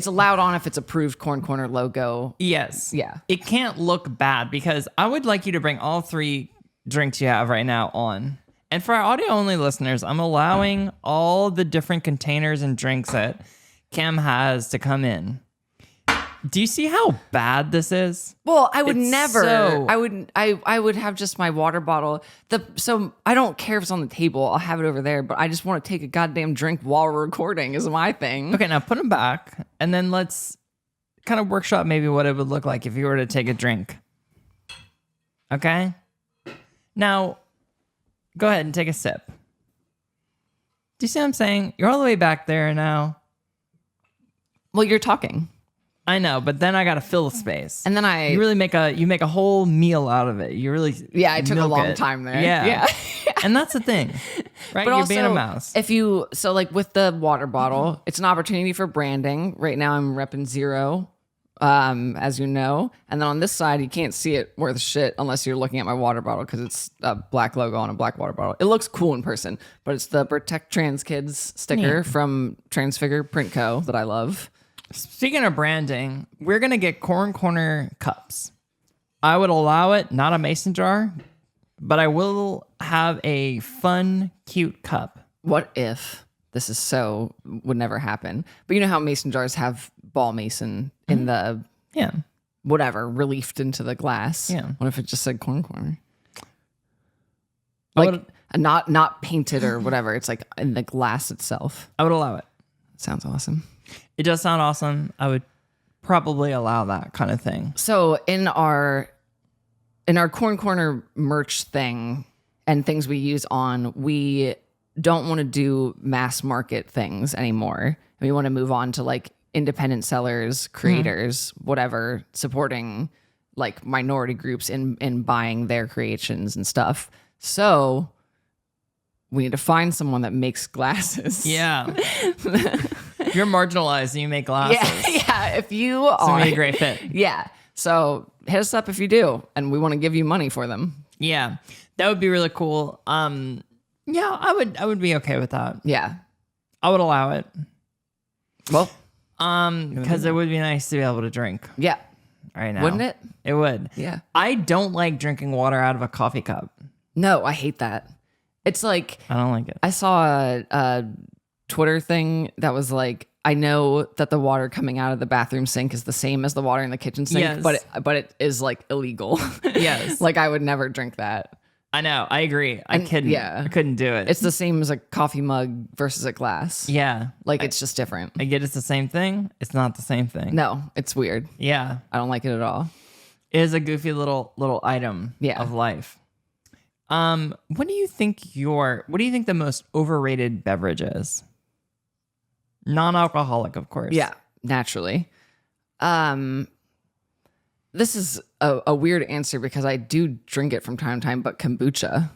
allowed on if it's approved Corn Corner logo. Yes. Yeah. It can't look bad because I would like you to bring all 3 drinks you have right now on. And for our audio only listeners, I'm allowing all the different containers and drinks that Cam has to come in. Do you see how bad this is? Well, I would It's never. so- I would have just my water bottle. So I don't care if it's on the table. I'll have it over there. But I just want to take a goddamn drink while we're recording. Is my thing. Okay, now put them back, and then let's kind of workshop maybe what it would look like if you were to take a drink. Okay? Now, go ahead and take a sip. Do you see what I'm saying? You're all the way back there now. Well, you're talking, I know, but then I gotta fill the space. and then you really make a whole meal out of it. You really I took a milk long it. time there. Yeah. And that's the thing, right? But You're being a also, mouse. with the water bottle, it's an opportunity for branding. Right now, I'm repping Zero, as you know. And then on this side, you can't see it worth shit unless you're looking at my water bottle because it's a black logo on a black water bottle. It looks cool in person, but it's the Protect Trans Kids sticker from Transfigure Print Co. that I love. Speaking of branding, we're gonna get Corn Corner cups. I would allow it, not a mason jar, but I will have a fun, cute cup. What if this would never happen? But you know how mason jars have ball mason in the Yeah. whatever reliefed into the glass. Yeah. What if it just said Corn Corner? I Like would- not painted or whatever. It's like in the glass itself. I would allow it. Sounds awesome. It does sound awesome. I would probably allow that kind of thing. So in our Corn Corner merch thing and things we use on, we don't want to do mass market things anymore. We want to move on to like independent sellers, creators, whatever, supporting like minority groups in buying their creations and stuff. So we need to find someone that makes glasses. Yeah. You're marginalized and you make glasses. Yeah. If you It's gonna are be a great fit. Yeah. So hit us up if you do, and we want to give you money for them. Yeah. That would be really cool. Yeah, I would be okay with that. Yeah. I would allow it. Well, because it would be nice to be able to drink yeah. right now. Wouldn't it? It would. Yeah. I don't like drinking water out of a coffee cup. No, I hate that. It's like I don't like it. I saw a Twitter thing that was like, I know that the water coming out of the bathroom sink is the same as the water in the kitchen sink, Yes. but it is like illegal. Yes. Like I would never drink that. I know. I agree. I couldn't. yeah. I couldn't do it. It's the same as a coffee mug versus a glass. yeah. Like it's just different. I get it's the same thing. It's not the same thing. No, it's weird. Yeah. I don't like it at all. It is a goofy little item Yeah. of life. What do you think the most overrated beverage is? Non-alcoholic, of course. Yeah, naturally. This is a weird answer because I do drink it from time to time, but kombucha,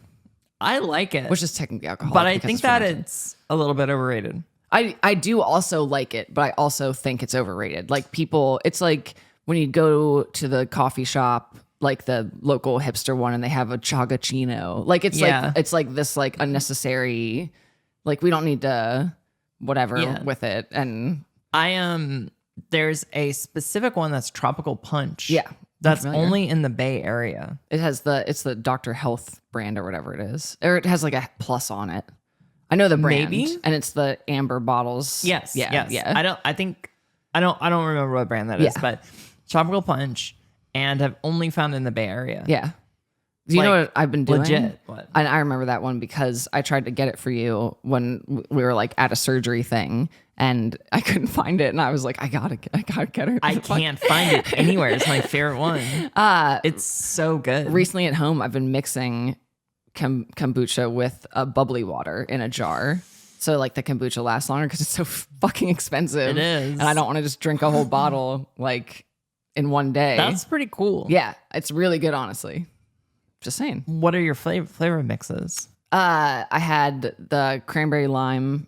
I like it. which is technically alcoholic. but I because think it's that fermented. it's a little bit overrated. I do also like it, but I also think it's overrated. Like people, it's like when you go to the coffee shop, like the local hipster one, and they have a chagachino. Like it's Yeah. like it's like this like unnecessary, like we don't need to whatever Yeah. with it. And There's a specific one that's tropical punch. Yeah, I'm That's familiar. only in the Bay Area. it's the Dr. Health brand or whatever it is, or it has like a plus on it. I know the brand, Maybe? and it's the amber bottles. Yes. yeah, Yes. yeah. I don't remember what brand that is, Yeah. but tropical punch, and have only found in the Bay Area. Yeah. Do you know Like, what I've been doing? legit, what? And I remember that one because I tried to get it for you when we were like at a surgery thing, and I couldn't find it, and I was like, I gotta get her. I can't find it anywhere. It's my favorite one. It's so good. Recently at home, I've been mixing kombucha with a bubbly water in a jar. So like the kombucha lasts longer because it's so fucking expensive. It is. And I don't want to just drink a whole bottle like in one day. That's pretty cool. Yeah, it's really good, honestly. Just saying. What are your flavor mixes? I had the cranberry lime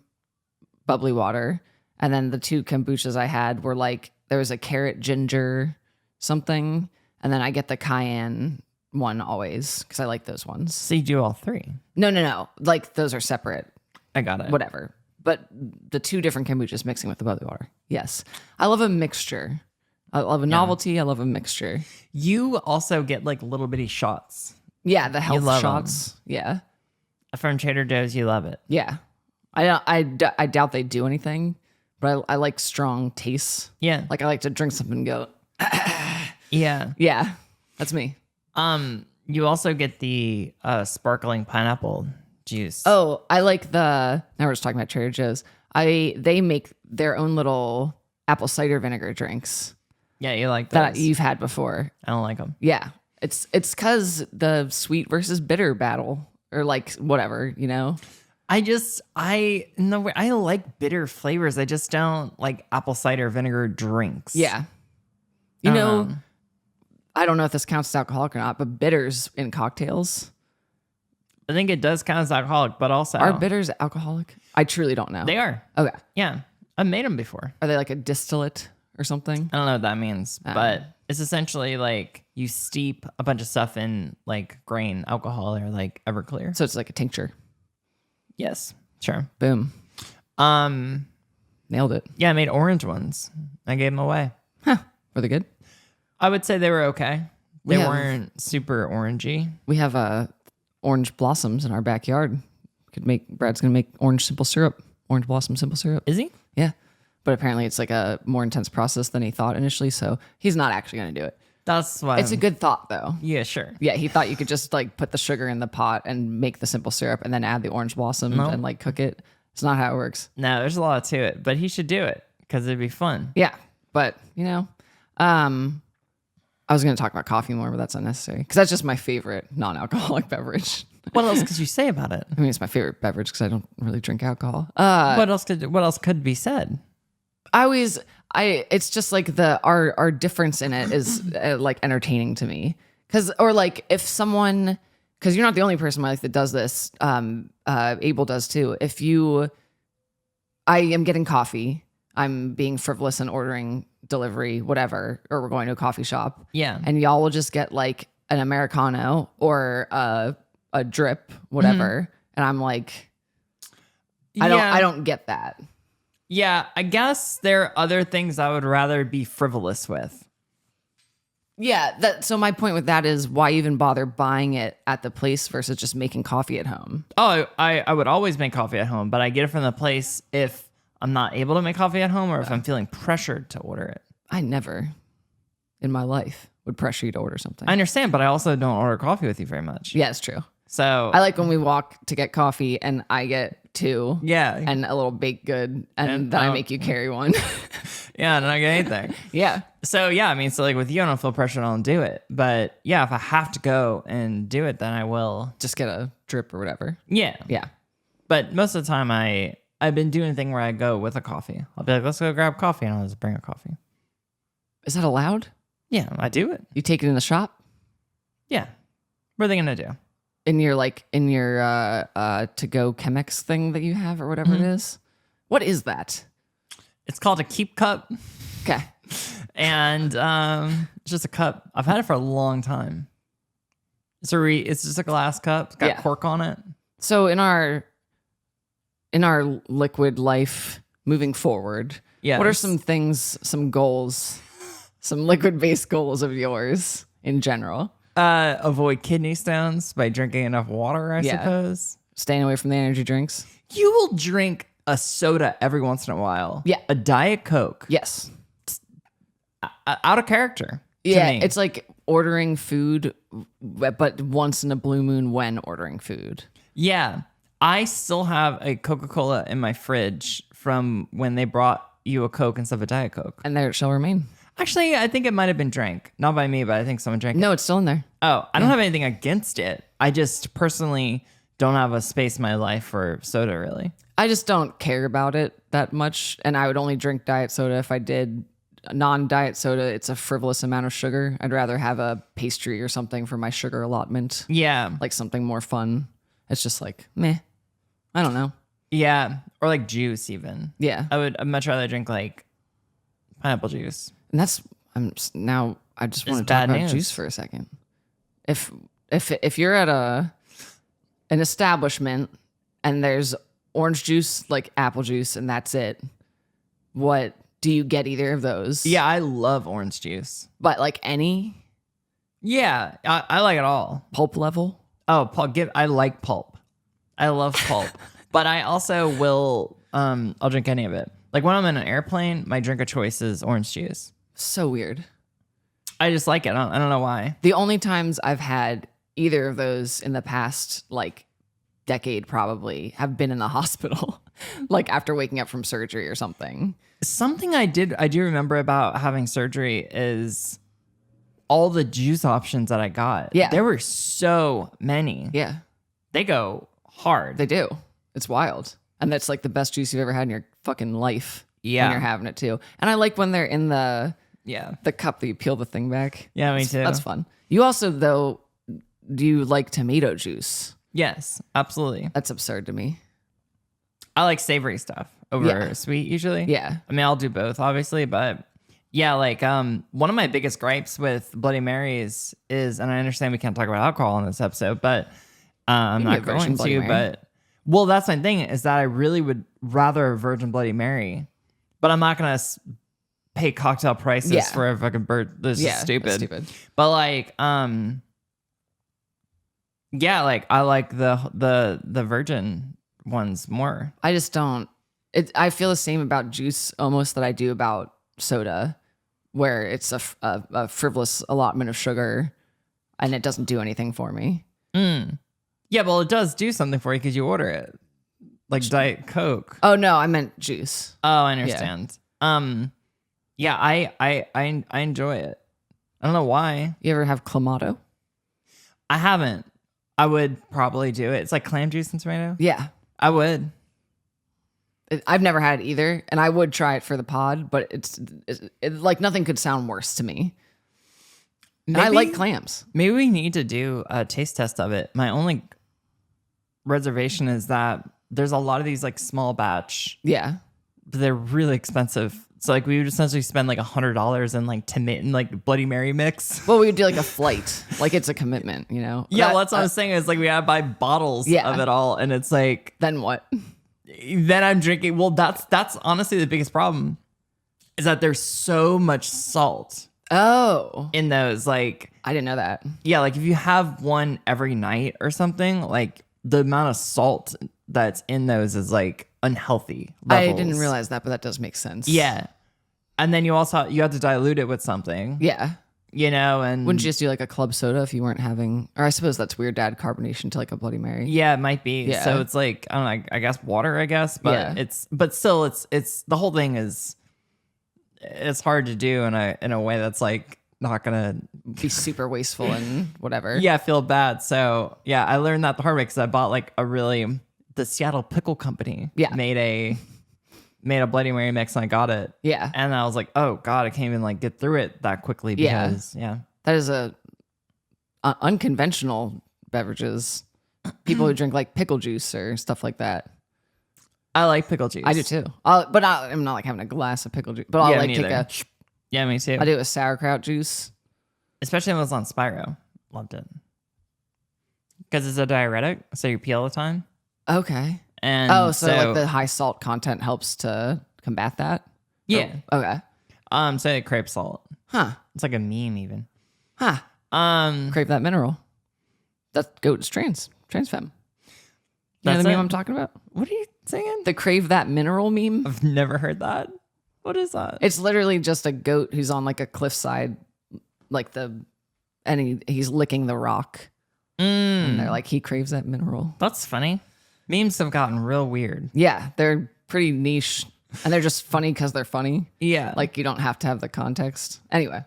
bubbly water, and then the two kombuchas I had were like there was a carrot ginger something, and then I get the cayenne one always because I like those ones. So you do all three. No. Like those are separate. I got it. Whatever. But the two different kombuchas mixing with the bubbly water. Yes. I love a mixture. I love a novelty. I love a mixture. You also get like little bitty shots Yeah, the health love shots. Yeah. from Trader Joe's. You love it. Yeah. I doubt they do anything, but I like strong tastes. Yeah. Like I like to drink something and go, Yeah. yeah, that's me. You also get the sparkling pineapple juice. Oh, I like now we're just talking about Trader Joe's. They make their own little apple cider vinegar drinks yeah, you like that those. you've had before. I don't like them. Yeah. It's cause the sweet versus bitter battle or like whatever, you know? I like bitter flavors. I just don't like apple cider vinegar drinks. Yeah. You know, I don't know if this counts as alcoholic or not, but bitters in cocktails. I think it does count as alcoholic, but also Are bitters alcoholic? I truly don't know. they are. Okay. Yeah. I've made them before. Are they like a distillate or something? I don't know what that means, but it's essentially like you steep a bunch of stuff in like grain alcohol or like Everclear. So it's like a tincture. Yes, sure. Boom. Nailed it. Yeah, I made orange ones. I gave them away. Huh. Were they good? I would say they were okay. They Yeah. weren't super orangey. We have orange blossoms in our backyard. Brad's gonna make orange simple syrup. Orange blossom simple syrup. Is he? Yeah. But apparently it's like a more intense process than he thought initially, so he's not actually gonna do it. That's why. It's a good thought though. Yeah, sure. Yeah, he thought you could just like put the sugar in the pot and make the simple syrup and then add the orange blossom and like cook it. It's not how it works. No, there's a lot to it, but he should do it because it'd be fun. Yeah. But, you know, I was going to talk about coffee more, but that's unnecessary because that's just my favorite non-alcoholic beverage. What else could you say about it? I mean, it's my favorite beverage because I don't really drink alcohol. What else could be said? It's just like our difference in it is like entertaining to me. Or like if someone because you're not the only person in my life that does this. Abel does too. I am getting coffee. I'm being frivolous and ordering delivery, whatever, or we're going to a coffee shop. Yeah. And y'all will just get like an Americano or a drip, whatever. And I'm like, I don't get that. Yeah, I guess there are other things I would rather be frivolous with. Yeah. So my point with that is why even bother buying it at the place versus just making coffee at home? Oh, I would always make coffee at home, but I get it from the place if I'm not able to make coffee at home or if I'm feeling pressured to order it. I never in my life would pressure you to order something. I understand, but I also don't order coffee with you very much. Yeah, it's true. So I like when we walk to get coffee and I get two. Yeah. And a little baked good. And then I oh. make you carry one. yeah, I don't get anything. Yeah. So yeah, I mean, so like with you, I don't feel pressure, I don't do it. But yeah, if I have to go and do it, then I will. Just get a drip or whatever. Yeah. Yeah. But most of the time I've been doing a thing where I go with a coffee. I'll be like, let's go grab coffee, and I'll just bring a coffee. Is that allowed? Yeah, I do it. You take it in the shop? Yeah. What are they gonna do? In your to go Chemex thing that you have or whatever it is? What is that? It's called a keep cup. Okay. And it's just a cup. I've had it for a long time. It's just a glass cup. It's got cork on it. So in our liquid life moving forward, what are some things, some goals, some liquid-based goals of yours in general? Avoid kidney stones by drinking enough water, I suppose. Staying away from the energy drinks. You will drink a soda every once in a while. Yeah. A Diet Coke. Yes. Out of character. Yeah, me. it's like ordering food, but once in a blue moon when ordering food. Yeah. I still have a Coca-Cola in my fridge from when they brought you a Coke instead of a Diet Coke. And there it shall remain. Actually, I think it might have been drank. Not by me, but I think someone drank it. No, it's still in there. Oh, I don't have anything against it. I just personally don't have a space in my life for soda, really. I just don't care about it that much. And I would only drink diet soda if I did non-diet soda. It's a frivolous amount of sugar. I'd rather have a pastry or something for my sugar allotment. Yeah. Like something more fun. It's just like, meh. I don't know. Yeah. Or like juice, even. Yeah. I'd much rather drink like pineapple juice. And I just want to talk about juice for a second. If you're at an establishment and there's orange juice, like apple juice, and that's it, what do you get either of those? Yeah, I love orange juice. But like any? Yeah, I like it all. Pulp level? Oh, I like pulp. I love pulp. But I also will I'll drink any of it. Like when I'm in an airplane, my drink of choice is orange juice. So weird. I just like it. I don't know why. The only times I've had either of those in the past, like decade probably, have been in the hospital, like after waking up from surgery or something. Something I do remember about having surgery is all the juice options that I got. Yeah. There were so many. Yeah. They go hard. They do. It's wild. And that's like the best juice you've ever had in your fucking life. Yeah. When you're having it too. And I like when they're in the cup that you peel the thing back. Yeah, me too. That's fun. You also, though, do you like tomato juice? Yes, absolutely. That's absurd to me. I like savory stuff over sweet usually. Yeah. I mean, I'll do both, obviously, but yeah, like one of my biggest gripes with Bloody Marys is, and I understand we can't talk about alcohol in this episode, but I'm not going to. But well, that's my thing is that I really would rather a Virgin Bloody Mary, but I'm not gonna pay cocktail prices for a fucking bird. This is stupid. That's stupid. But like, yeah, like I like the virgin ones more. I just don't. I feel the same about juice almost that I do about soda, where it's a frivolous allotment of sugar, and it doesn't do anything for me. Yeah, well, it does do something for you because you order it, like Diet Coke. Oh no, I meant juice. Oh, I understand. Yeah, I enjoy it. I don't know why. You ever have Clamato? I haven't. I would probably do it. It's like clam juice and tomato. Yeah, I would. I've never had it either, and I would try it for the pod, but it's like nothing could sound worse to me. And I like clams. Maybe we need to do a taste test of it. My only reservation is that there's a lot of these like small batch. Yeah. But they're really expensive. So like we would essentially spend like $100 in like tomato and like Bloody Mary mix. Well, we would do like a flight. Like it's a commitment, you know? Yeah, well, that's what I was saying is like we gotta buy bottles of it all. And it's like, then what? Then I'm drinking. Well, that's honestly the biggest problem is that there's so much salt. Oh. In those, like, I didn't know that. Yeah, like if you have one every night or something, like the amount of salt that's in those is like unhealthy levels. I didn't realize that, but that does make sense. Yeah. And then you also you have to dilute it with something. Yeah. You know, and wouldn't you just do like a club soda if you weren't having, or I suppose that's weird to add carbonation to like a Bloody Mary. Yeah, it might be. Yeah. So it's like, I don't know, I guess water, I guess, but still it's the whole thing is it's hard to do in a way that's like not gonna be super wasteful and whatever. Yeah, feel bad. So yeah, I learned that the hard way because I bought like the Seattle Pickle Company made a Bloody Mary mix and I got it. Yeah. And I was like, oh God, I can't even like get through it that quickly because that is a unconventional beverages. People who drink like pickle juice or stuff like that. I like pickle juice. I do too. But I'm not like having a glass of pickle juice. But I'll like take a. Yeah, me too. I do a sauerkraut juice. Especially when it was on Spyro. Loved it. Because it's a diuretic, so you pee all the time. Okay. And so like the high salt content helps to combat that? Yeah. Oh, okay. Say crepe salt. Huh. It's like a meme even. Huh. Crave that mineral. That goat is trans femme. You know the meme I'm talking about? What are you saying? The crave that mineral meme? I've never heard that. What is that? It's literally just a goat who's on like a cliffside, and he's licking the rock. And they're like, he craves that mineral. That's funny. Memes have gotten real weird. Yeah, they're pretty niche. And they're just funny because they're funny. Yeah. Like you don't have to have the context. Anyway.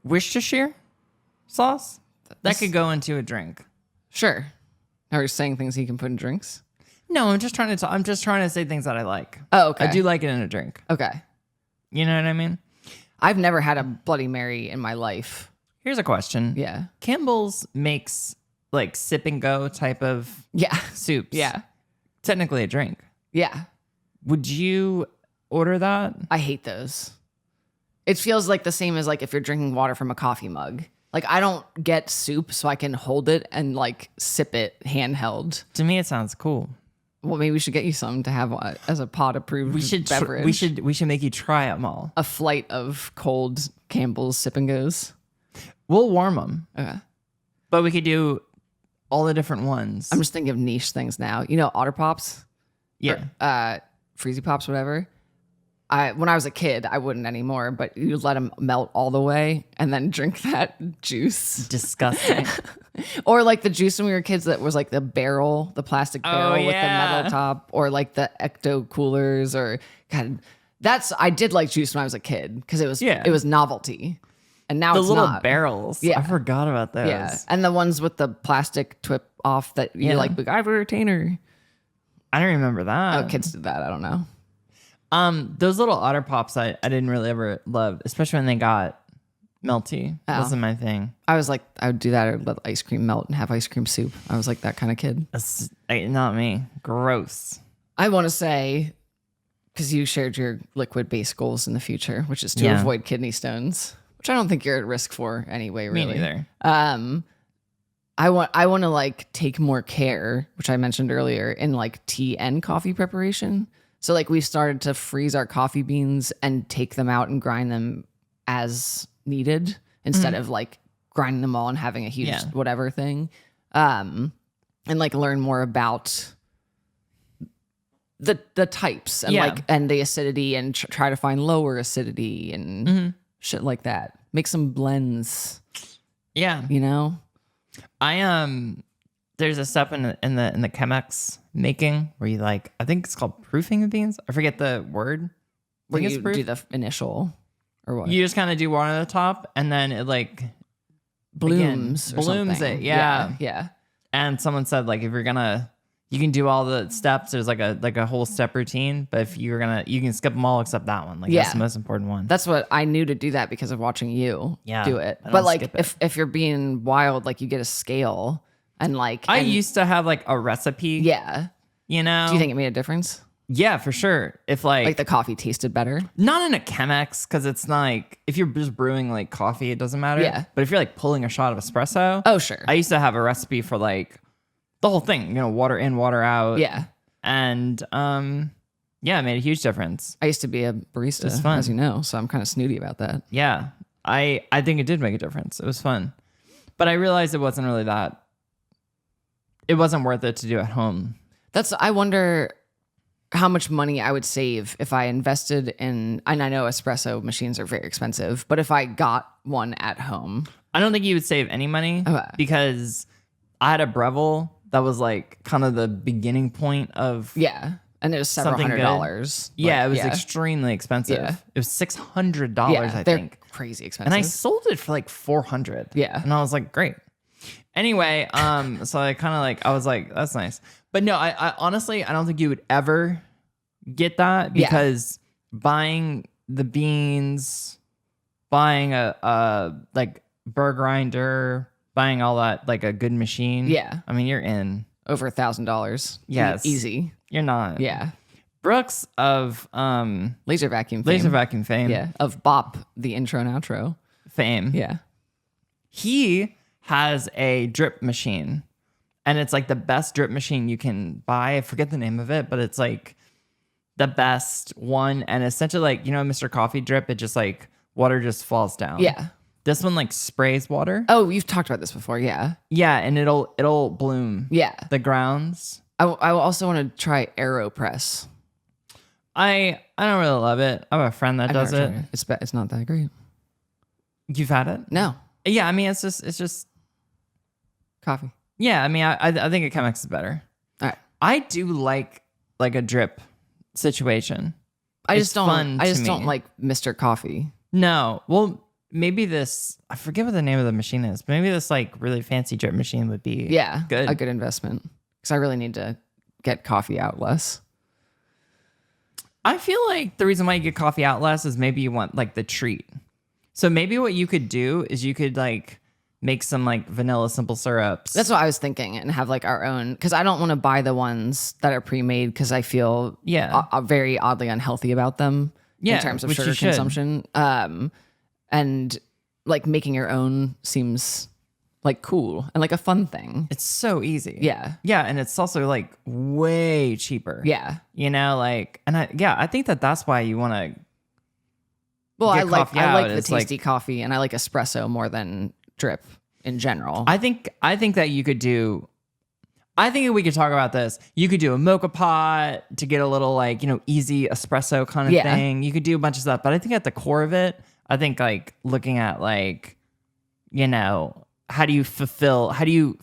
Worcestershire sauce? That could go into a drink. Sure. Are you saying things you can put in drinks? No, I'm just trying to say things that I like. Oh, okay. I do like it in a drink. Okay. You know what I mean? I've never had a Bloody Mary in my life. Here's a question. Yeah. Campbell's makes like sip and go type of soups. Yeah. Technically a drink. Yeah. Would you order that? I hate those. It feels like the same as like if you're drinking water from a coffee mug. Like I don't get soup so I can hold it and like sip it handheld. To me, it sounds cool. Well, maybe we should get you some to have as a pod approved beverage. We should make you try them all. A flight of cold Campbell's sip and goes. We'll warm them. Okay. But we could do all the different ones. I'm just thinking of niche things now. You know, Otter Pops? Yeah. Or, Freezy Pops, whatever. When I was a kid, I wouldn't anymore, but you let them melt all the way and then drink that juice. Disgusting. Or like the juice when we were kids that was like the plastic barrel with the metal top, or like the ecto coolers, or God, I did like juice when I was a kid because it was novelty. And now it's the little not. barrels. Yeah. I forgot about those. Yeah. And the ones with the plastic twip off that you're like, MacGyver retainer. I don't remember that. Oh, kids did that. I don't know. Those little Otter Pops I didn't really ever love, especially when they got melty. That wasn't my thing. I was like, I would do that or let ice cream melt and have ice cream soup. I was like that kind of kid. That's not me. Gross. I want to say, because you shared your liquid-based goals in the future, which is to avoid kidney stones, which I don't think you're at risk for anyway, really. Me neither. I want to like take more care, which I mentioned earlier, in like tea and coffee preparation. So like we've started to freeze our coffee beans and take them out and grind them as needed instead of like grinding them all and having a huge whatever thing. And like learn more about the types and and the acidity and try to find lower acidity and shit like that. Make some blends. Yeah. You know? There's a step in the Chemex making where you like, I think it's called proofing the beans. I forget the word. Where you do the initial or what? You just kind of do one at the top and then it like blooms it. Yeah. And someone said like, if you're gonna you can do all the steps. There's like a whole step routine, but if you can skip them all except that one. Like that's the most important one. That's what I knew to do that because of watching you do it. I don't But like skip it. if you're being wild, like you get a scale and like I used to have like a recipe. yeah. You know? Do you think it made a difference? Yeah, for sure. If like The coffee tasted better? not in a Chemex, because it's not like if you're just brewing like coffee, it doesn't matter. Yeah. But if you're like pulling a shot of espresso, Oh, sure. I used to have a recipe for like the whole thing, you know, water in, water out. Yeah. And yeah, it made a huge difference. I used to be a barista, It's fun. as you know, so I'm kind of snooty about that. Yeah. I think it did make a difference. It was fun. But I realized it wasn't really that. It wasn't worth it to do at home. I wonder how much money I would save if I invested in, and I know espresso machines are very expensive, but if I got one at home. I don't think you would save any money Okay. because I had a Breville that was like kind of the beginning point of Yeah. And it was several Something good. $100s. Yeah, it was yeah. extremely expensive. Yeah. It was $600, Yeah, I they're think. crazy expensive. And I sold it for like $400. Yeah. And I was like, great. Anyway, so I kind of like, I was like, that's nice. But no, I honestly, I don't think you would ever get that because buying the beans, buying a like burr grinder, buying all that, like a good machine. Yeah. I mean, you're in. Over $1,000. Yes. Easy. You're not. Yeah. Brooks of Laser vacuum fame. Laser Vacuum fame. Yeah. Of Bop, the intro and outro. Fame. Yeah. He has a drip machine, and it's like the best drip machine you can buy. I forget the name of it, but it's like the best one. And essentially, like, you know, Mr. Coffee drip, it just like water just falls down. Yeah. This one like sprays water. Oh, you've talked about this before. Yeah. Yeah, and it'll bloom. Yeah. The grounds. I also want to try AeroPress. I don't really love it. I have a friend that does never it. tried It's not that great. You've had it? No. Yeah, I mean it's just Coffee. yeah. I mean I think a Chemex is better. All right. I do like a drip situation. I It's just don't. fun I to just don't me. like Mr. Coffee. No, well maybe this. I forget what the name of the machine is. But maybe this like really fancy drip machine would be Yeah, good. a good investment because I really need to get coffee out less. I feel like the reason why you get coffee out less is maybe you want like the treat. So maybe what you could do is you could like make some like vanilla simple syrups. That's what I was thinking, and have like our own because I don't want to buy the ones that are pre-made because I feel very oddly unhealthy about them Yeah, in terms of which you sugar should. consumption. And like making your own seems like cool and like a fun thing. It's so easy. Yeah. Yeah, and it's also like way cheaper. Yeah. You know, like, and I think that's why you want to. Well, Get I like coffee out, the it's like- tasty coffee, and I like espresso more than drip in general. I think that you could do. I think we could talk about this. You could do a mocha pot to get a little like, you know, easy espresso kind of Yeah. thing. You could do a bunch of stuff, but I think at the core of it, I think like looking at like, you know, how do you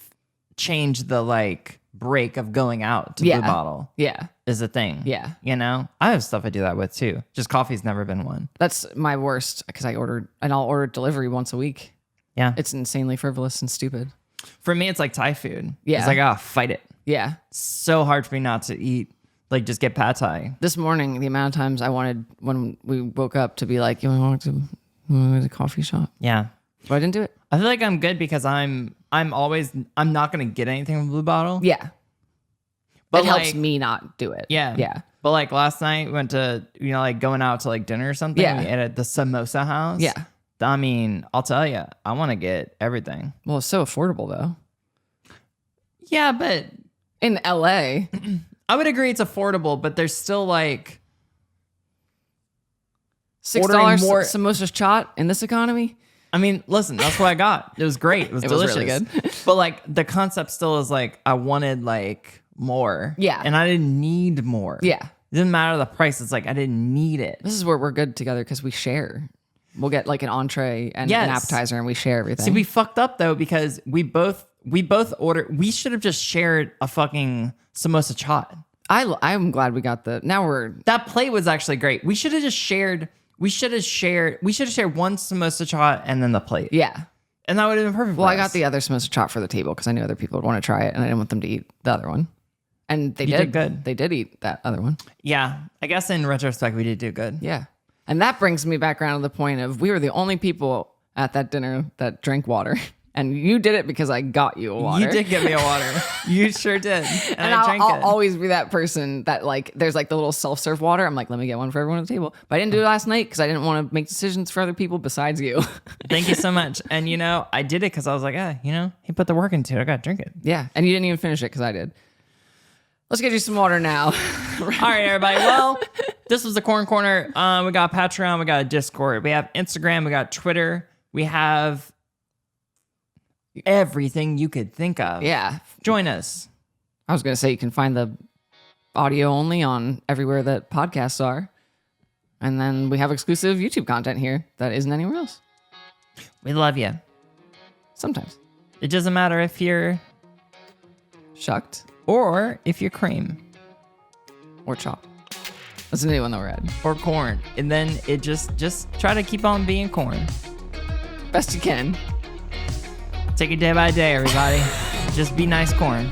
change the like break of going out to Yeah. Blue Bottle yeah. is a thing. Yeah. You know, I have stuff I do that with too. Just coffee's never been one. That's my worst because I'll order delivery once a week. Yeah. It's insanely frivolous and stupid. For me, it's like Thai food. Yeah. It's like, fight it. Yeah. So hard for me not to eat, like just get pad thai. This morning, the amount of times I wanted when we woke up to be like, you want to go to the coffee shop? Yeah. But I didn't do it. I feel like I'm good because I'm not gonna get anything from Blue Bottle. Yeah. But it helps like- me not do it. Yeah. Yeah. But like last night, we went to, you know, like going out to like dinner or something. Yeah. We ate at the Samosa House. Yeah. I mean, I'll tell you, I want to get everything. Well, it's so affordable though. Yeah, but In LA. I would agree it's affordable, but there's still like $6 Ordering more- samosa shot in this economy. I mean, listen, that's what I got. It was great. It was It was delicious. really good. But like the concept still is like I wanted like more. Yeah. And I didn't need more. Yeah. It didn't matter the price. It's like I didn't need it. This is where we're good together because we share. We'll get like an entree and Yes. an appetizer, and we share everything. See, we fucked up though because we both ordered. We should have just shared a fucking samosa chaat. I'm glad we got now we're That plate was actually great. We should have just shared. We should have shared one samosa chaat and then the plate. yeah. And that would have been perfect. Well, for I got us. the other samosa chop for the table because I knew other people would want to try it, and I didn't want them to eat the other one. And they You did did good. They did eat that other one. Yeah, I guess in retrospect, we did do good. Yeah. And that brings me back around to the point of we were the only people at that dinner that drank water. And you did it because I got you a water. You did get me a water. You sure did. And I drank I'll it. always be that person that like, there's like the little self-serve water. I'm like, let me get one for everyone at the table. But I didn't do it last night because I didn't want to make decisions for other people besides you. Thank you so much. And, I did it because I was like, he put the work into it. I got to drink it. Yeah. And you didn't even finish it because I did. Let's get you some water now. All right, everybody. Well, this was the Corn Corner. We got Patreon. We got a Discord. We have Instagram. We got Twitter. We have everything you could think of. Yeah. Join us. I was going to say you can find the audio only on everywhere that podcasts are. And then we have exclusive YouTube content here that isn't anywhere else. We love you. Sometimes. It doesn't matter if you're Shucked or if you're cream or chopped. That's a new one that we're at. or corn. And then it just try to keep on being corn. Best you can. Take it day by day, everybody. Just be nice corn.